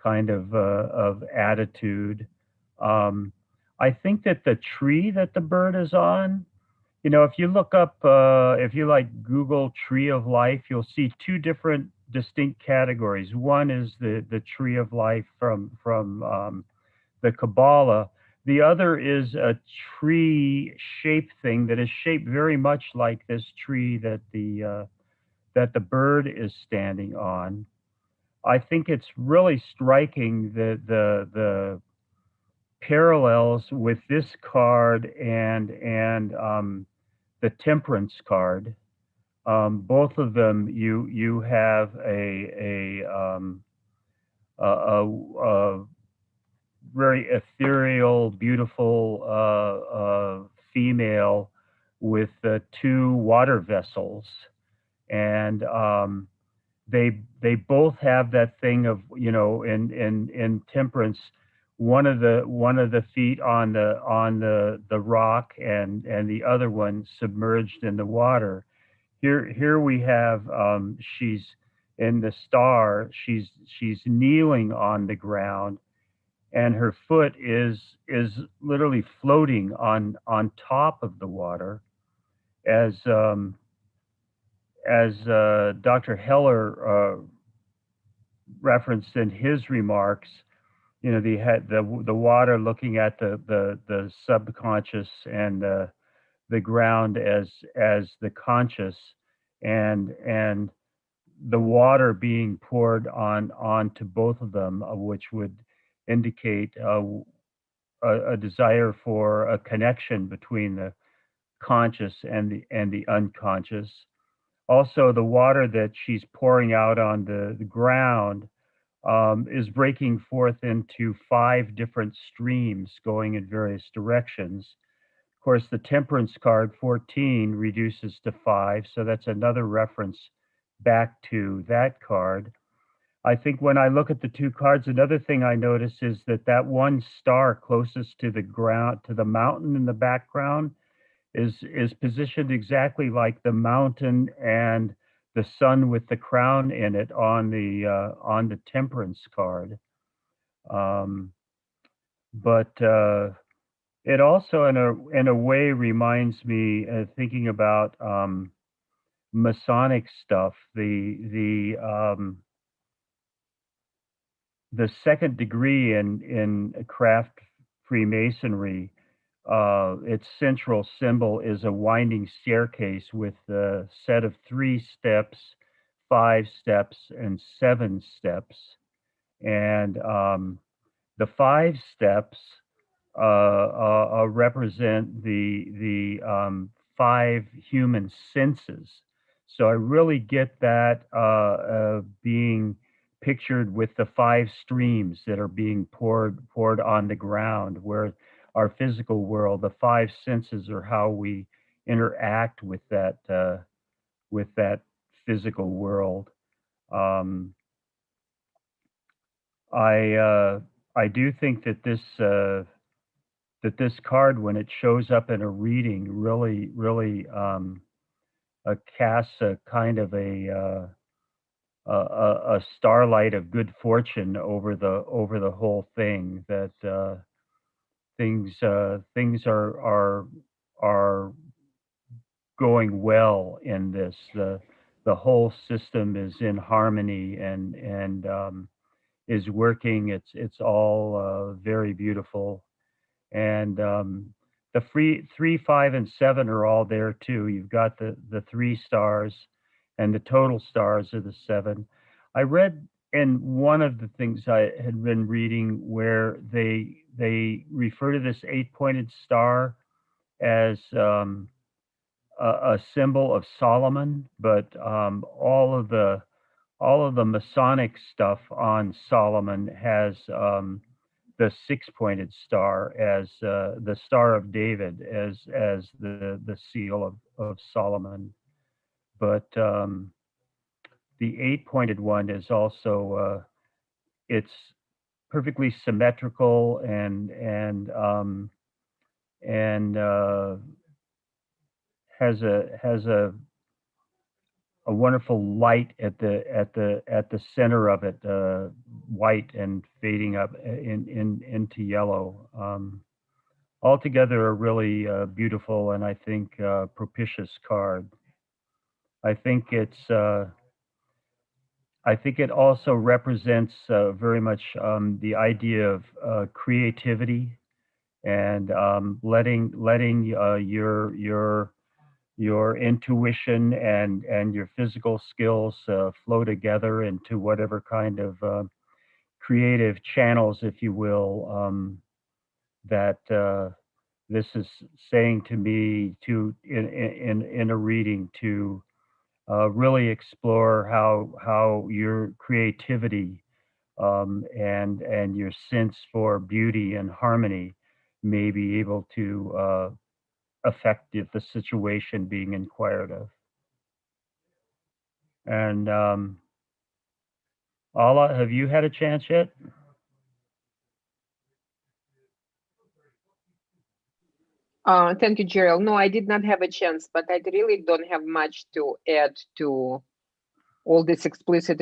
kind of attitude. I think that the tree that the bird is on, you know, if you look up, if you like Google Tree of Life, you'll see two different distinct categories. One is the Tree of Life from the Kabbalah. The other is a tree-shaped thing that is shaped very much like this tree that the bird is standing on. I think it's really striking the parallels with this card and the Temperance card. Both of them, you have a very ethereal, beautiful female with two water vessels, and they both have that thing of, you know, in Temperance, one of the feet on the rock and the other one submerged in the water. Here we have she's in the star. She's kneeling on the ground, and her foot is literally floating on top of the water, as Dr. Heller referenced in his remarks. You know, the water looking at the subconscious and the ground as the conscious, and the water being poured onto both of them, which would indicate a desire for a connection between the conscious and the unconscious. Also, the water that she's pouring out on the ground is breaking forth into 5 different streams going in various directions. Of course, the Temperance card 14 reduces to 5, so that's another reference back to that card. I think when I look at the two cards, another thing I notice is that one star closest to the ground, to the mountain in the background, is positioned exactly like the mountain and the sun with the crown in it on the Temperance card. But it also, in a way, reminds me, thinking about Masonic stuff. The second degree in craft Freemasonry, its central symbol is a winding staircase with a set of 3 steps 5 steps and 7 steps. And the 5 steps represent the 5 human senses. So I really get that being pictured with the 5 streams that are being poured on the ground, where our physical world, the 5 senses are how we interact with that physical world. I do think that this card, when it shows up in a reading, really casts a kind of a starlight of good fortune over the whole thing. That things are going well in this. The whole system is in harmony and is working. It's all very beautiful. And the 3, 5, and 7 are all there too. You've got the 3 stars, and the total stars are the 7. I read in one of the things I had been reading where they refer to this 8-pointed star as a symbol of Solomon, but all of the Masonic stuff on Solomon has the 6-pointed star as the Star of David as the seal of Solomon. But the 8-pointed one is also it's perfectly symmetrical and has a wonderful light at the center of it, white and fading up into yellow. Altogether, a really beautiful and I think propitious card. I think it also represents very much the idea of creativity and letting your intuition and your physical skills flow together into whatever kind of creative channels, if you will, that this is saying to me in a reading to really explore how your creativity and your sense for beauty and harmony may be able to affect the situation being inquired of. And Ala, have you had a chance yet? Thank you, Gerald. No, I did not have a chance, but I really don't have much to add to all this explicit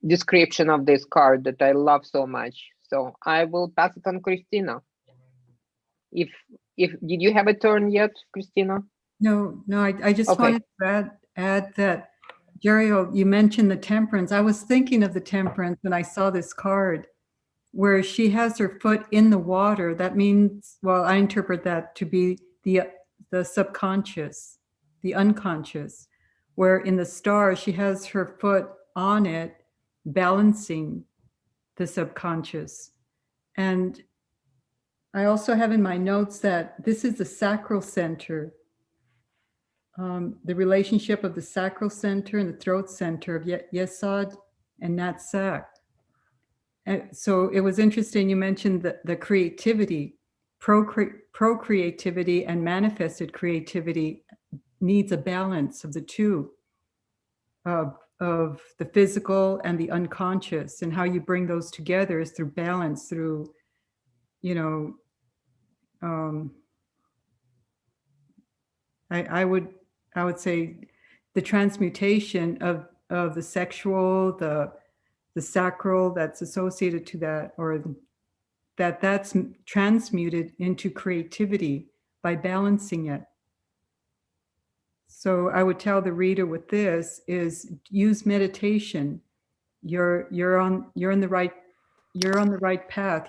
description of this card that I love so much. So I will pass it on Christina. If did you have a turn yet, Christina? No, I just wanted to add that, Jeriel, you mentioned the temperance. I was thinking of the temperance when I saw this card where she has her foot in the water. That means, well, I interpret that to be the subconscious, the unconscious, where in the star, she has her foot on it, balancing the subconscious. And I also have in my notes that this is the Sacral Center, the relationship of the Sacral Center and the Throat Center of Yesod and Natsak. And so it was interesting, you mentioned the creativity, procreativity and manifested creativity needs a balance of the two, of the physical and the unconscious, and how you bring those together is through balance, through, I would say the transmutation of the sexual, the sacral that's associated to that, or that's transmuted into creativity by balancing it. So I would tell the reader with this is use meditation. You're on the right path.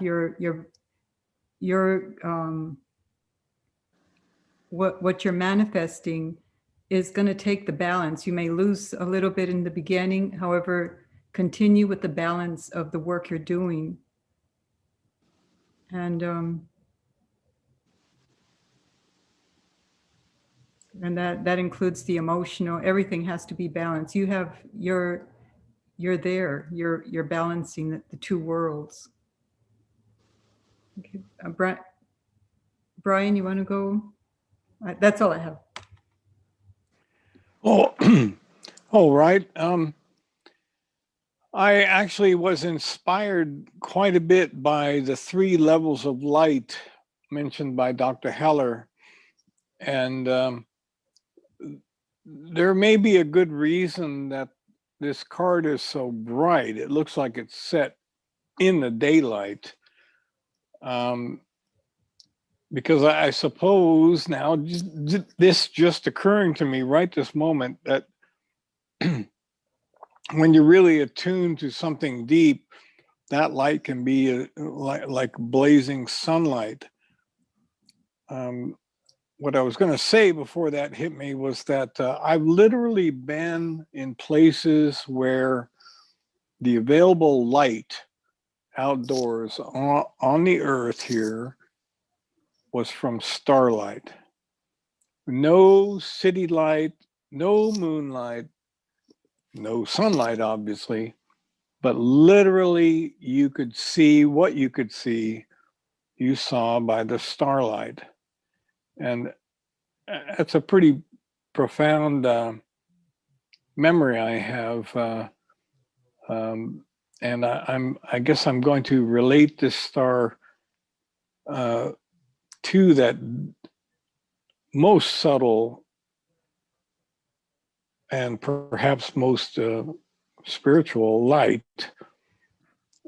What you're manifesting is going to take the balance. You may lose a little bit in the beginning, however, continue with the balance of the work you're doing. And that includes the emotional. Everything has to be balanced. You're there. You're balancing the two worlds. Okay. Brian, you want to go? That's all I have. Oh, all right. I actually was inspired quite a bit by the 3 levels of light mentioned by Dr. Heller. And there may be a good reason that this card is so bright. It looks like it's set in the daylight. Because I suppose now, this just occurring to me right this moment, that when you're really attuned to something deep, that light can be like blazing sunlight. What I was going to say before that hit me was that I've literally been in places where the available light outdoors on the earth here was from starlight. No city light, no moonlight, no sunlight, obviously, but literally you could see what you could see, you saw by the starlight. And that's a pretty profound memory I have. And I guess I'm going to relate this star to that most subtle and perhaps most spiritual light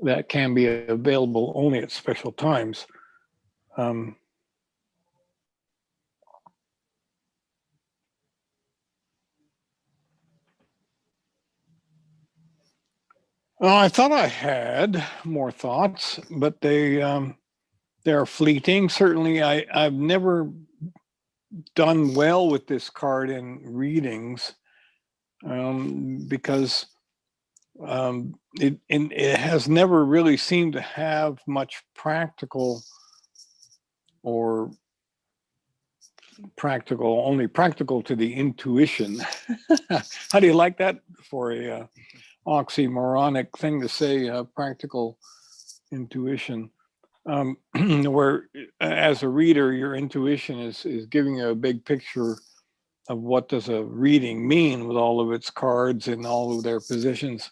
that can be available only at special times. Well, I thought I had more thoughts, but they're fleeting. Certainly, I've never done well with this card in readings because it has never really seemed to have much practical only practical to the intuition. How do you like that for a oxymoronic thing to say, practical intuition? Where as a reader, your intuition is giving you a big picture of what does a reading mean with all of its cards and all of their positions.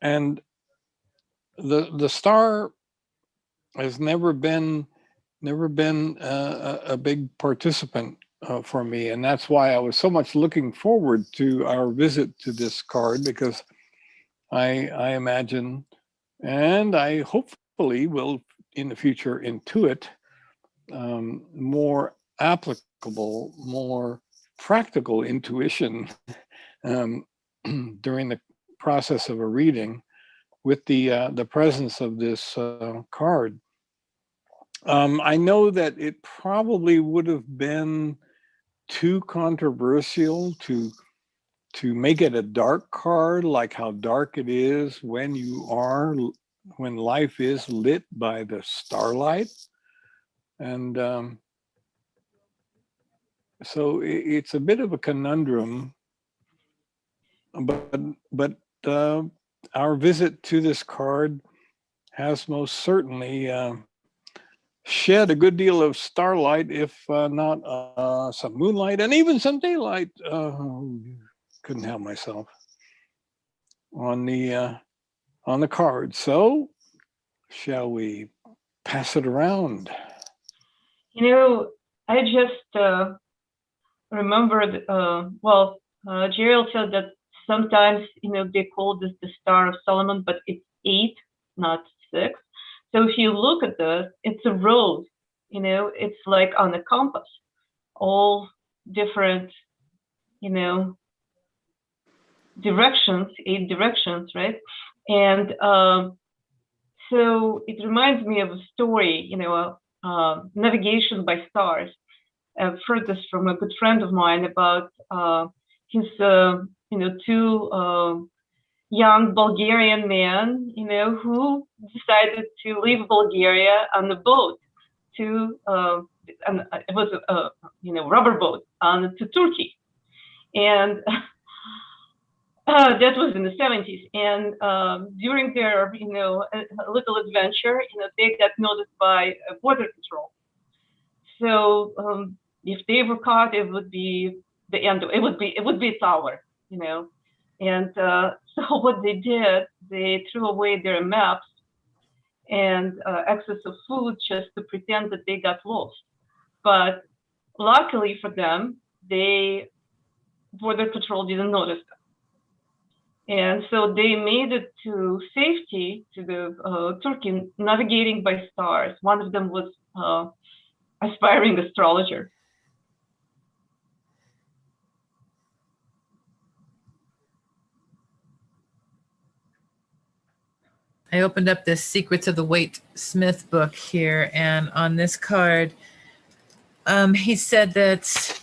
And the star has never been a big participant for me, and that's why I was so much looking forward to our visit to this card, because I imagine, and I hopefully will in the future intuit more applicable, more practical intuition during the process of a reading with the presence of this card. I know that it probably would have been too controversial to make it a dark card, like how dark it is when life is lit by the starlight. And so it's a bit of a conundrum, but our visit to this card has most certainly shed a good deal of starlight, if not some moonlight and even some daylight. Couldn't help myself on the card. So, shall we pass it around? You know, I just remembered. Gerald said that sometimes, they call this the Star of Solomon, but it's 8, not 6. So if you look at this, it's a road. It's like on a compass, all different, directions, 8 directions, right? And so it reminds me of a story, navigation by stars. I've heard this from a good friend of mine about his, two young Bulgarian men, who decided to leave Bulgaria on a boat to, it was a rubber boat to Turkey. And that was in the 70s. And during their, little adventure, they got noticed by border control. So if they were caught, it would be the end. It would be it's over, And so what they did, they threw away their maps and excess of food just to pretend that they got lost. But luckily for them, border patrol didn't notice them. And so they made it to safety to the Turkey, navigating by stars. One of them was aspiring astrologer. I opened up this Secrets of the Waite Smith book here, and on this card, he said that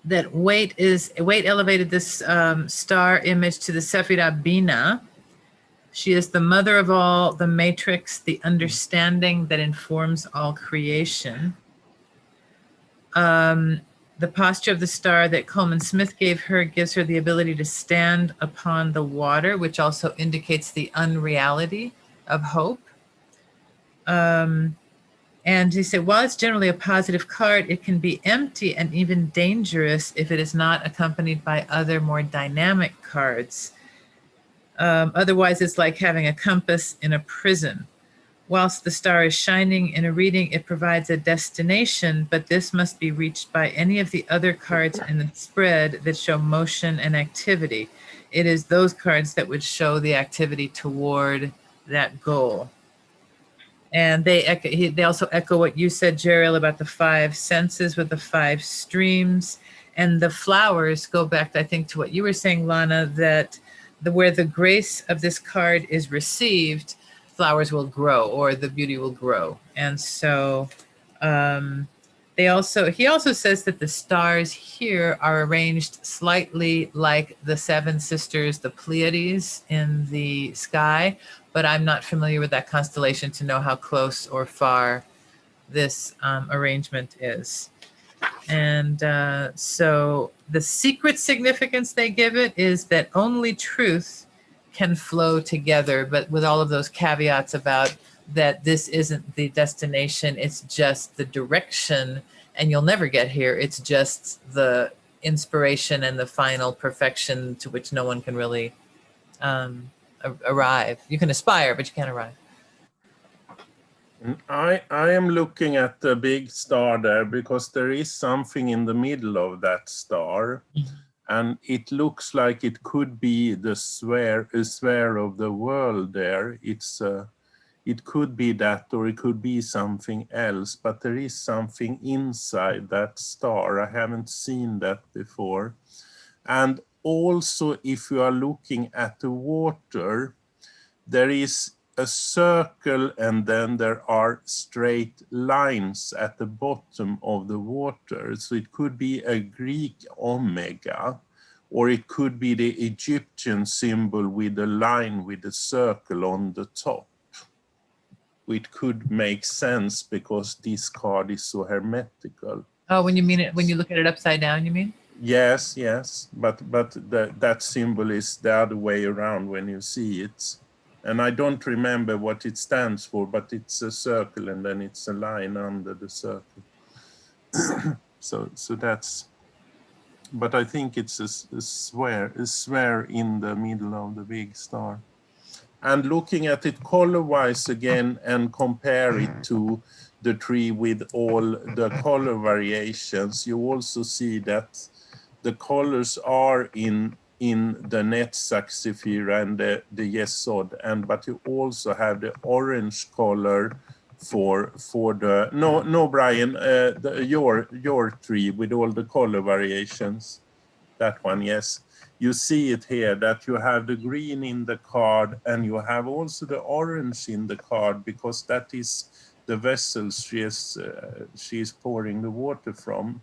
that Waite elevated this star image to the Sephira Bina. She is the mother of all, the matrix, the understanding that informs all creation. The posture of the star that Coleman Smith gave her gives her the ability to stand upon the water, which also indicates the unreality of hope. And he said, while it's generally a positive card, it can be empty and even dangerous if it is not accompanied by other more dynamic cards. Otherwise, it's like having a compass in a prison. Whilst the star is shining in a reading, it provides a destination, but this must be reached by any of the other cards in the spread that show motion and activity. It is those cards that would show the activity toward that goal. And they also echo what you said, Jeriel, about the 5 senses with the 5 streams. And the flowers go back, I think, to what you were saying, Lana, that where the grace of this card is received, flowers will grow, or the beauty will grow. And so he also says that the stars here are arranged slightly like the 7 sisters, the Pleiades in the sky, but I'm not familiar with that constellation to know how close or far this arrangement is. And so the secret significance they give it is that only truth can flow together, but with all of those caveats about that this isn't the destination, it's just the direction, and you'll never get here. It's just the inspiration and the final perfection to which no one can really arrive. You can aspire, but you can't arrive. I am looking at the big star there because there is something in the middle of that star. Mm-hmm. And it looks like it could be the sphere of the world there. It could be that, or it could be something else, but there is something inside that star. I haven't seen that before. And also, if you are looking at the water, there is a circle and then there are straight lines at the bottom of the water. So it could be a Greek omega, or it could be the Egyptian symbol with a line with a circle on the top. It could make sense because this card is so hermetical. Oh, when you look at it upside down, you mean? Yes, but that symbol is the other way around when you see it. And I don't remember what it stands for, but it's a circle and then it's a line under the circle. so that's, but I think it's a sphere in the middle of the big star. And looking at it color-wise again and compare it to the tree with all the color variations, you also see that the colors are in the Netzach Sephira and the Yesod, but you also have the orange color for the no Brian, your tree with all the color variations. That one, yes. You see it here that you have the green in the card and you have also the orange in the card because that is the vessels she is pouring the water from.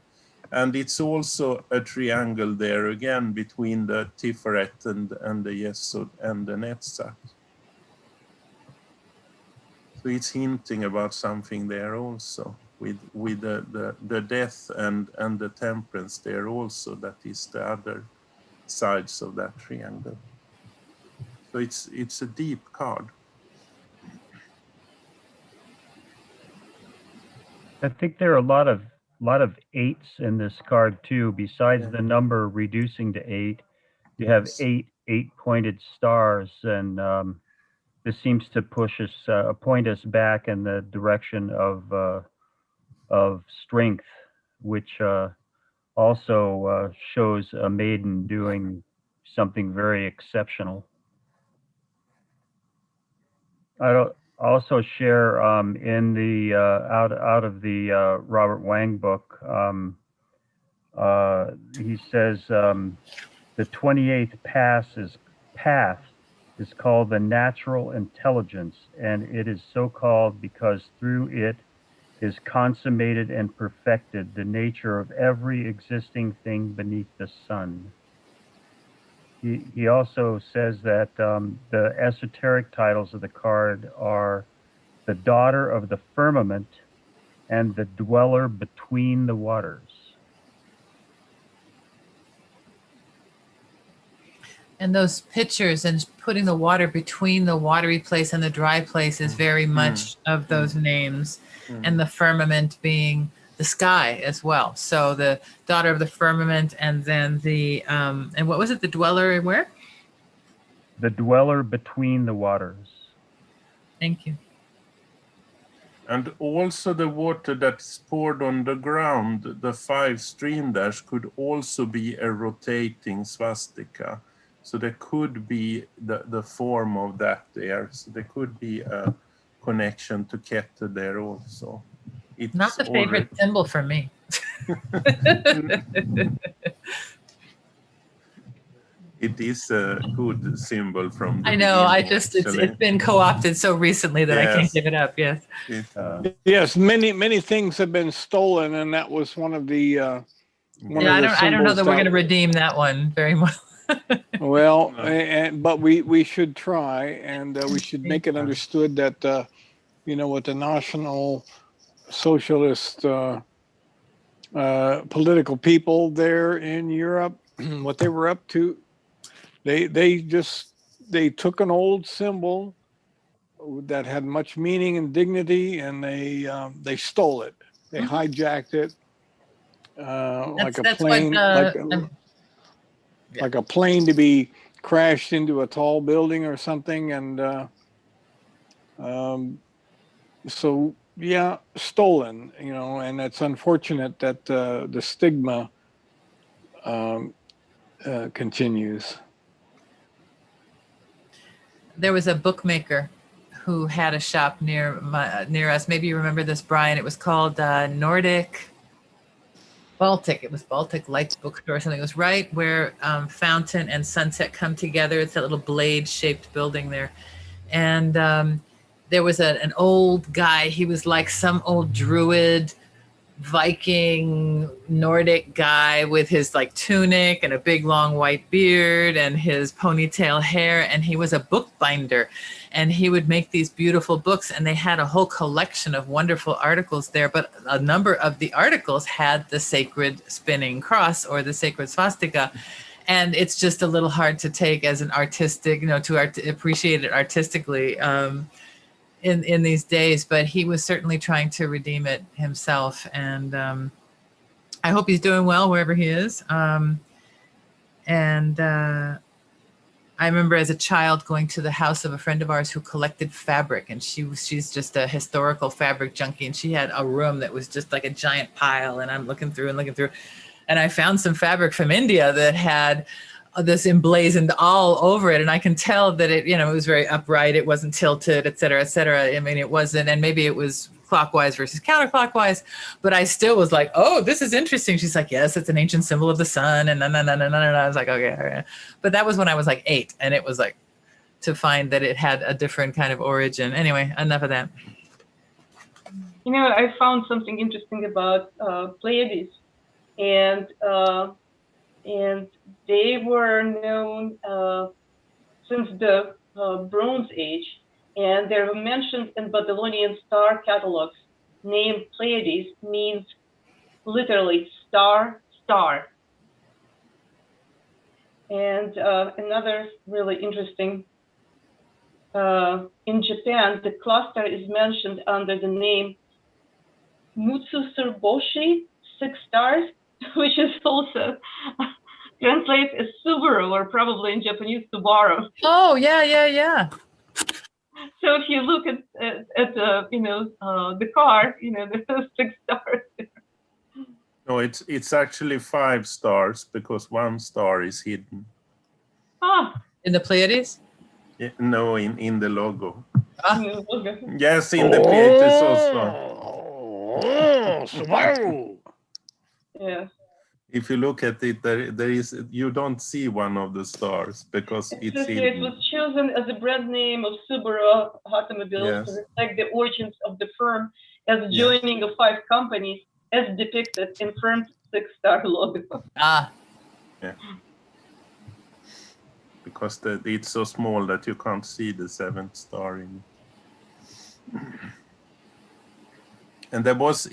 And it's also a triangle there again between the Tiferet and the Yesod and the Netzach. So it's hinting about something there also, with the death and the temperance there also. That is the other sides of that triangle. So it's a deep card. I think there are a lot of eights in this card too. Besides the number reducing to 8, you have eight-pointed stars, and this seems to push us, point us back in the direction of strength, which also shows a maiden doing something very exceptional. I also share in the out of the Robert Wang book. He says the 28th path is called the natural intelligence, and it is so called because through it is consummated and perfected the nature of every existing thing beneath the sun. He also says that the esoteric titles of the card are the daughter of the firmament and the dweller between the waters. And those pictures and putting the water between the watery place and the dry place is very much of those names, and the firmament being the sky as well. So the daughter of the firmament, and then the and what was it? The dweller where? The dweller between the waters. Thank you. And also the water that's poured on the ground, the 5 stream dash, could also be a rotating swastika. So there could be the form of that there. So there could be a connection to Keter there also. It's Not the favorite symbol for me. It is a good symbol from the I know. beginning, It's been co-opted so recently that I can't give it up. Yes. Yes, many things have been stolen, and that was one of the. I don't know that we're going to redeem that one very well. Well, but we should try, and we should make it understood that what the National Socialist political people there in Europe, what they were up to, they took an old symbol that had much meaning and dignity, and they stole it. They hijacked it like a plane, like a plane to be crashed into a tall building or something, and so yeah, stolen. And it's unfortunate that the stigma continues. There was a bookmaker who had a shop near us. Maybe you remember this, Brian. It was called Baltic. It was Baltic Light Bookstore or something. It was right where Fountain and Sunset come together. It's that little blade-shaped building there. And there was an old guy. He was like some old druid, Viking, Nordic guy with his like tunic and a big long white beard and his ponytail hair. And he was a bookbinder, and he would make these beautiful books, and they had a whole collection of wonderful articles there. But a number of the articles had the sacred spinning cross or the sacred swastika. And it's just a little hard to take as an artistic, to appreciate it artistically in these days, but he was certainly trying to redeem it himself. And I hope he's doing well wherever he is. And I remember as a child going to the house of a friend of ours who collected fabric, and she's just a historical fabric junkie, and she had a room that was just like a giant pile, and I'm looking through, and I found some fabric from India that had this emblazoned all over it, and I can tell that it was very upright, it wasn't tilted, et cetera, et cetera. I mean, it wasn't, and maybe it was clockwise versus counterclockwise, but I still was like, oh, this is interesting. She's like, yes, it's an ancient symbol of the sun, and I was like, okay, all right. But that was when I was like 8, and it was like to find that it had a different kind of origin. Anyway, enough of that. I found something interesting about Pleiades, and they were known since the Bronze Age, and they were mentioned in Babylonian star catalogs. Name Pleiades means literally star, star. And another really interesting, in Japan, the cluster is mentioned under the name Mutsusurboshi, 6 stars, which is also translates as Subaru, or probably in Japanese Subaru. Oh, yeah. So if you look at the car, there's 6 stars. No, it's actually 5 stars because 1 star is hidden. Ah, In the Pleiades? Yeah, no, in the logo. okay. Yes, in the Pleiades also. Oh, Subaru. Yeah. If you look at it, there is, you don't see one of the stars because it's It hidden. was chosen as a brand name of Subaru automobiles Yes. to reflect the origins of the firm as a Yes. joining of 5 companies, as depicted in firm's 6-star logo. Ah, Because it's so small that you can't see the 7th star in it. And there was,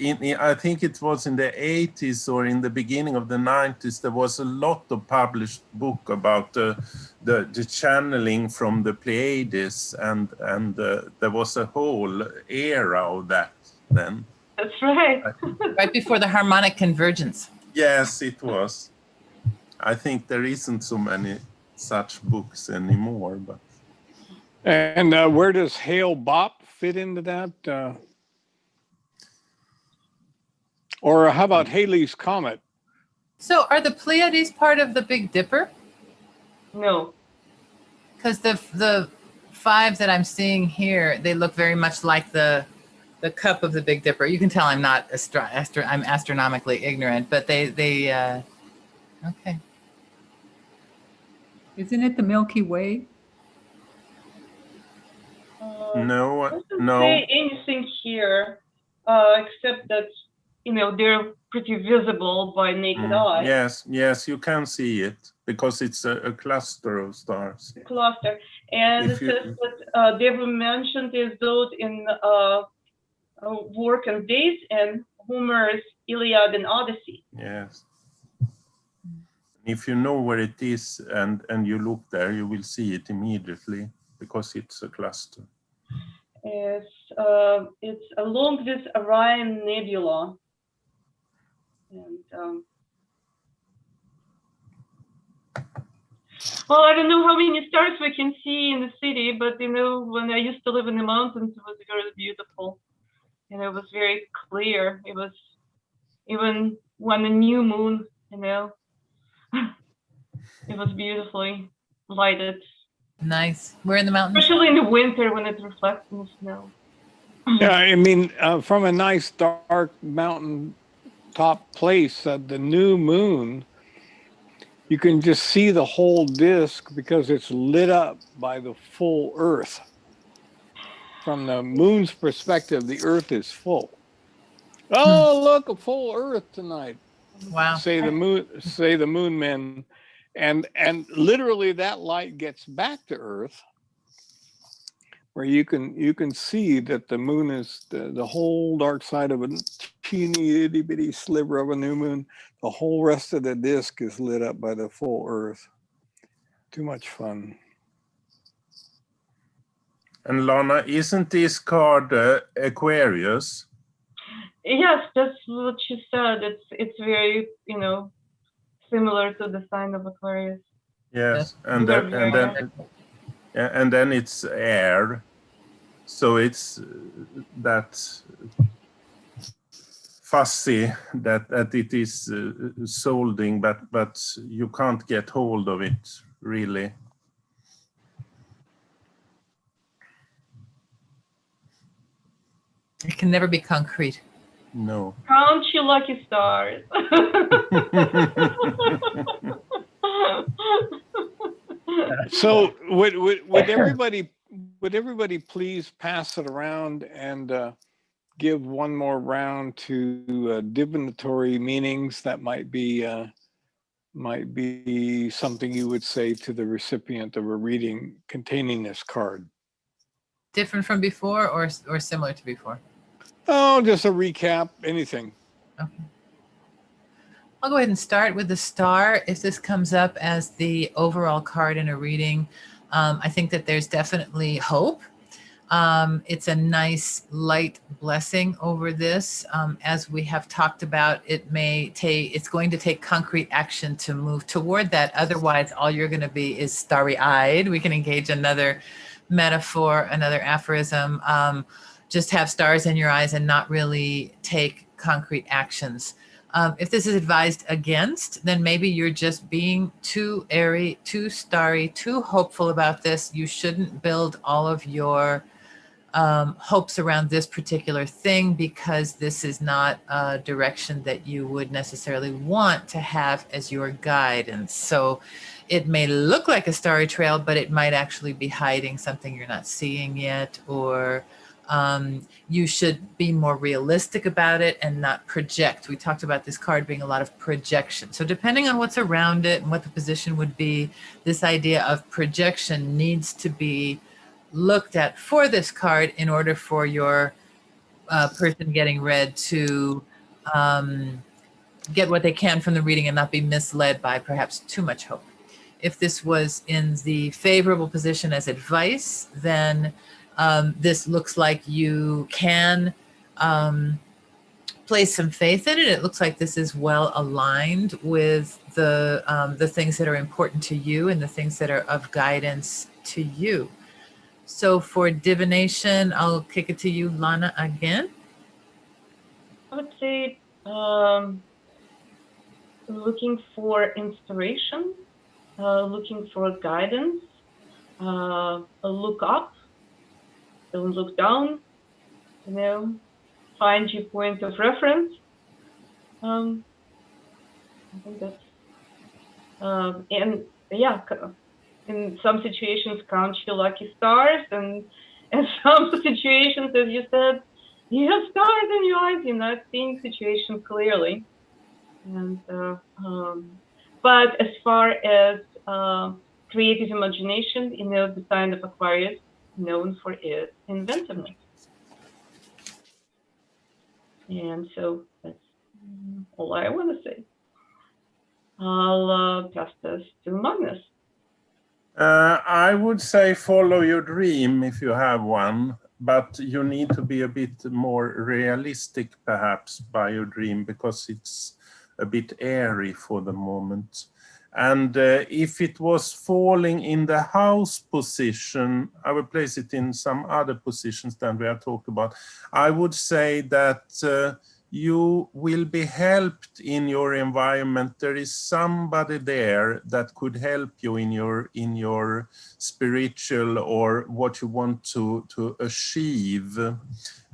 I think it was in the 80s or in the beginning of the 90s, there was a lot of published book about the channeling from the Pleiades, and there was a whole era of that then. That's right. right before the harmonic convergence. Yes, it was. I think there isn't so many such books anymore, but. And where does Hale Bopp fit into that? Or how about Halley's Comet? So are the Pleiades part of the Big Dipper? No. Because the 5 that I'm seeing here, they look very much like the cup of the Big Dipper. You can tell I'm not I'm astronomically ignorant, but they okay. Isn't it the Milky Way? No, Doesn't no. say anything here, except that they're pretty visible by naked eye. Yes, you can see it because it's a cluster of stars. Cluster, and it says that they were mentioned as those in Work and Days and Homer's Iliad and Odyssey. Yes. If you know where it is and you look there, you will see it immediately because it's a cluster. It's along this Orion Nebula. And well, I don't know how many stars we can see in the city, but when I used to live in the mountains, it was very beautiful. It was very clear. It was even when a new moon, it was beautifully lighted. Nice. We're in the mountains. Especially in the winter when it reflects in the snow. Yeah, I mean, from a nice dark mountain top place, the new moon, you can just see the whole disk because it's lit up by the full Earth. From the moon's perspective, the Earth is full. Oh, look, a full Earth tonight. Wow. Say the moon men, and literally that light gets back to Earth, where you can see that the moon is the whole dark side of a teeny itty bitty sliver of a new moon. The whole rest of the disk is lit up by the full Earth. Too much fun. And Lana, isn't this card Aquarius? Yes, that's what she said. It's very similar to the sign of Aquarius. Yes, and then it's air, so it's that fussy that it is solding, but you can't get hold of it really. It can never be concrete. No. Count your lucky stars. So would everybody please pass it around and give one more round to divinatory meanings that might be something you would say to the recipient of a reading containing this card. Different from before or similar to before? Oh, just a recap, anything. Okay. I'll go ahead and start with the star. If this comes up as the overall card in a reading, I think that there's definitely hope. It's a nice light blessing over this. As we have talked about, it's going to take concrete action to move toward that. Otherwise, all you're going to be is starry-eyed. We can engage another metaphor, another aphorism. Just have stars in your eyes and not really take concrete actions. If this is advised against, then maybe you're just being too airy, too starry, too hopeful about this. You shouldn't build all of your hopes around this particular thing, because this is not a direction that you would necessarily want to have as your guidance. So it may look like a starry trail, but it might actually be hiding something you're not seeing yet, or you should be more realistic about it and not project. We talked about this card being a lot of projection. So depending on what's around it and what the position would be, this idea of projection needs to be looked at for this card in order for your person getting read to get what they can from the reading and not be misled by perhaps too much hope. If this was in the favorable position as advice, then this looks like you can place some faith in it. It looks like this is well aligned with the things that are important to you and the things that are of guidance to you. So for divination, I'll kick it to you, Lana, again. I would say looking for inspiration, looking for guidance, look up, don't look down, find your point of reference. I think that's, and yeah, in some situations, count your lucky stars, and in some situations, as you said, you have stars in your eyes, you're not seeing situations clearly. And but as far as creative imagination, the sign of Aquarius known for its inventiveness. And so that's all I want to say. I'll pass this to Magnus. I would say follow your dream if you have one, but you need to be a bit more realistic perhaps by your dream, because it's a bit airy for the moment. And if it was falling in the house position, I would place it in some other positions than we have talked about. I would say that you will be helped in your environment. There is somebody there that could help you in your spiritual or what you want to achieve,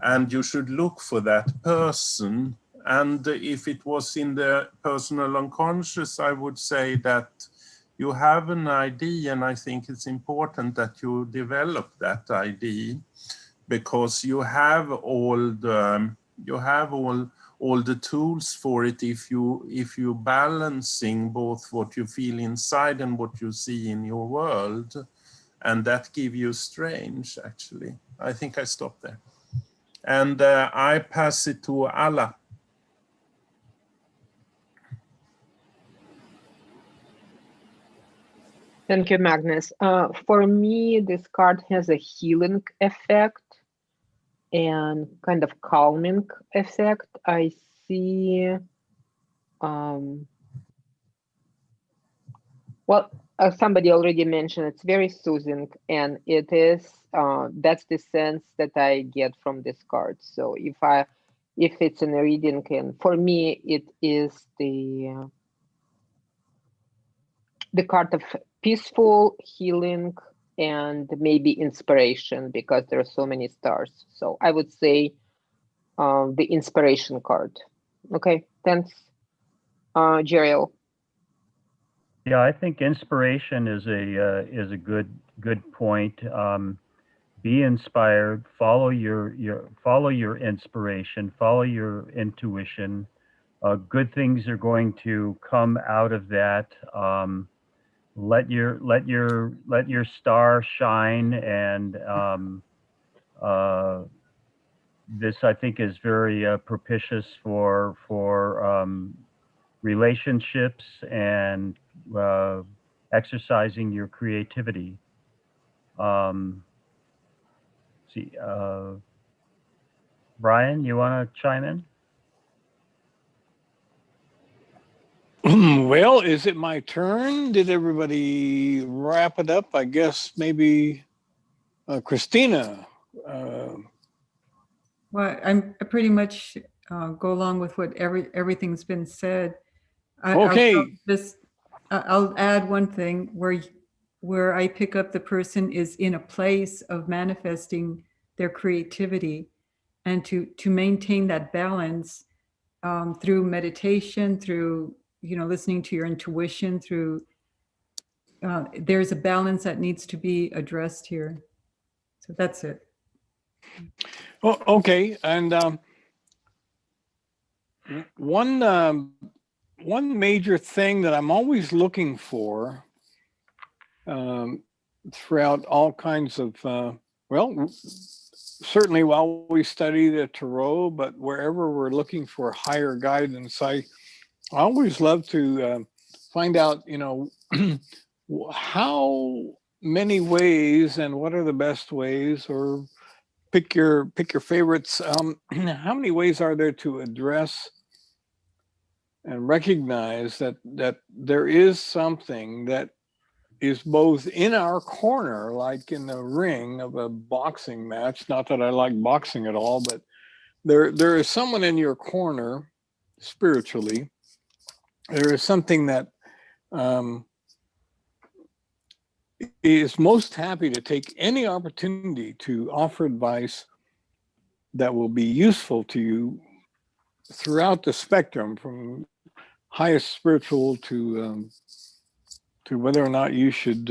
and you should look for that person. And if it was in the personal unconscious, I would say that you have an idea, and I think it's important that you develop that idea, because you have all the tools for it if you balancing both what you feel inside and what you see in your world, and that give you strength. Actually, I think I stop there, and I pass it to Allah. Thank you, Magnus. For me, this card has a healing effect and kind of calming effect. I see, somebody already mentioned it's very soothing, and it is, that's the sense that I get from this card. So if it's in a reading, and for me, it is the card of peaceful, healing, and maybe inspiration, because there are so many stars. So I would say the inspiration card. Okay, thanks, Jeriel. Yeah, I think inspiration is a good point. be inspired, follow your inspiration, follow your intuition. Good things are going to come out of that. Let your star shine, and this, I think, is very propitious for relationships and exercising your creativity. See, Brian, you want to chime in? Well, is it my turn? Did everybody wrap it up? I guess maybe Christina. Well, I pretty much go along with what everything's been said. Okay. I'll add one thing where I pick up the person is in a place of manifesting their creativity, and to maintain that balance through meditation, through listening to your intuition, through there's a balance that needs to be addressed here. So that's it. Oh, okay. And one major thing that I'm always looking for throughout all kinds of, certainly while we study the Tarot, but wherever we're looking for higher guidance, I always love to find out, how many ways and what are the best ways, or pick your favorites. How many ways are there to address and recognize that there is something that is both in our corner, like in the ring of a boxing match. Not that I like boxing at all, but there is someone in your corner spiritually. There is something that is most happy to take any opportunity to offer advice that will be useful to you throughout the spectrum, from highest spiritual to whether or not you should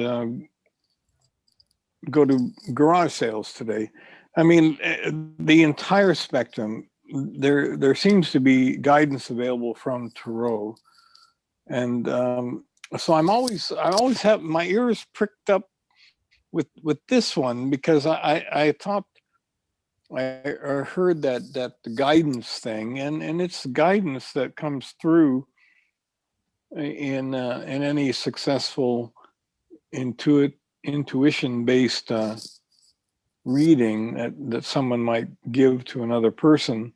go to garage sales today. I mean, the entire spectrum. There seems to be guidance available from Tarot, and so I always have my ears pricked up with this one, because I thought I heard that the guidance thing, and it's guidance that comes through in any successful intuition based reading that someone might give to another person.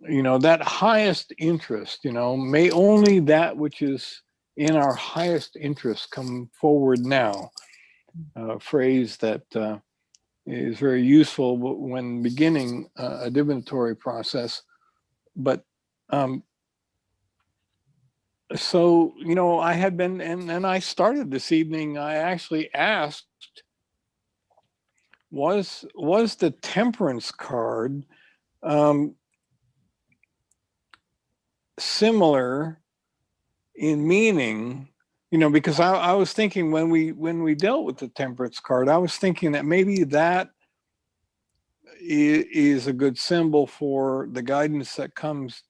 That highest interest, may only that which is in our highest interest come forward now. A phrase that is very useful when beginning a divinatory process. But so, I had been, and I started this evening, I actually asked, was the Temperance card similar in meaning? Because I was thinking when we dealt with the Temperance card, I was thinking that maybe that is a good symbol for the guidance that comes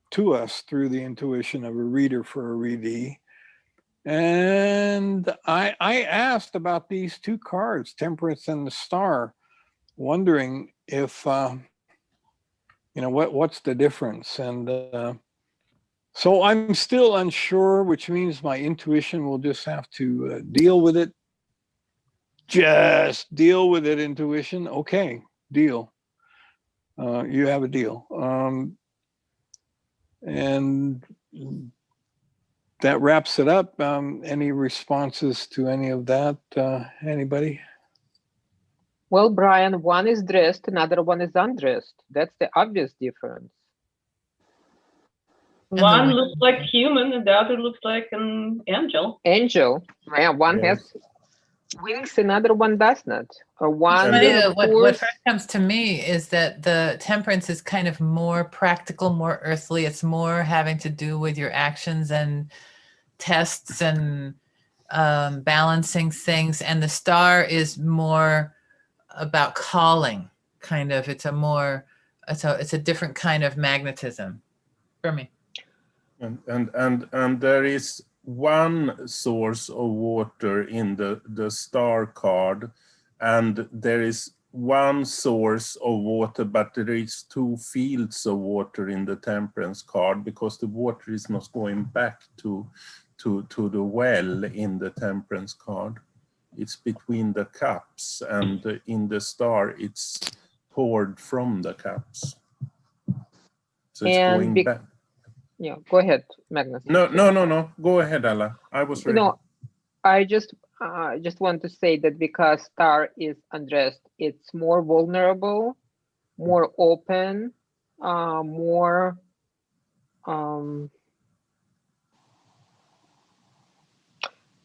to us through the intuition of a reader for a readee. And I asked about these two cards, Temperance and the Star, wondering if what's the difference. And so I'm still unsure, which means my intuition will just have to deal with it. Just deal with it, intuition. Okay, deal. You have a deal. And that wraps it up. Any responses to any of that? Anybody? Well, Brian, one is dressed, another one is undressed. That's the obvious difference. One looks like human and the other looks like an angel. Angel. Yeah, one has wings, another one does not. One. What first comes to me is that the Temperance is kind of more practical, more earthly. It's more having to do with your actions and tests and balancing things. And the Star is more about calling, kind of. It's a different kind of magnetism for me. And there is one source of water in the star card, and there is one source of water, but there is two fields of water in the temperance card, because the water is not going back to the well in the temperance card. It's between the cups, and in the star it's poured from the cups. So it's And going back. Yeah, go ahead, Magnus. No. Go ahead, Ella. I was ready. No, I just want to say that because star is undressed, it's more vulnerable, more open, more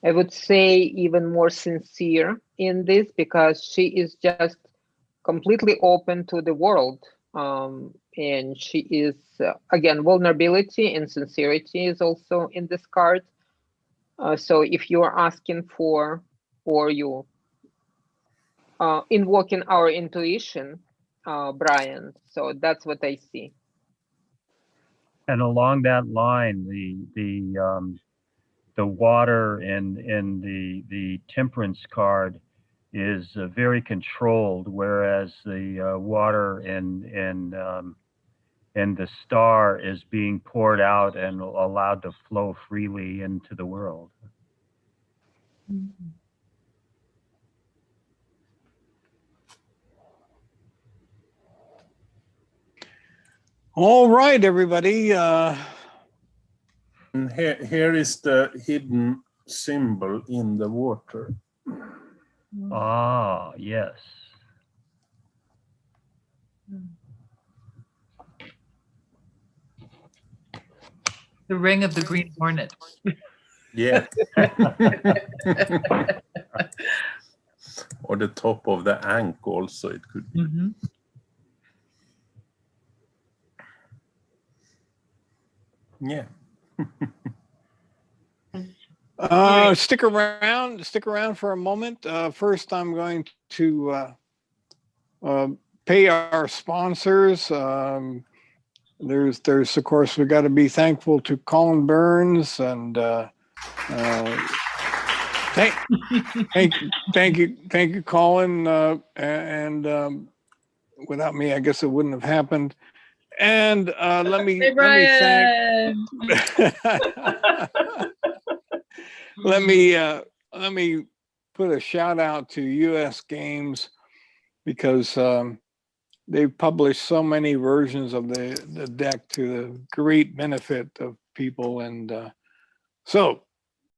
I would say even more sincere in this, because she is just completely open to the world. And she is, again, vulnerability and sincerity is also in this card. So if you are asking for, or you invoking our intuition, Brian, so that's what I see. And along that line, the water in the temperance card is very controlled, whereas the water in the star is being poured out and allowed to flow freely into the world. All right, everybody. And here is the hidden symbol in the water. Ah, yes. The ring of the Green Hornet. Yeah. Or the top of the ankh also, it could be. Mm-hmm. Yeah. Stick around for a moment. First, I'm going to pay our sponsors. There's of course, we got to be thankful to Colin Burns and thank you, Colin. And without me, I guess it wouldn't have happened. And let me thank. Let me put a shout out to US Games, because they've published so many versions of the deck to the great benefit of people. And so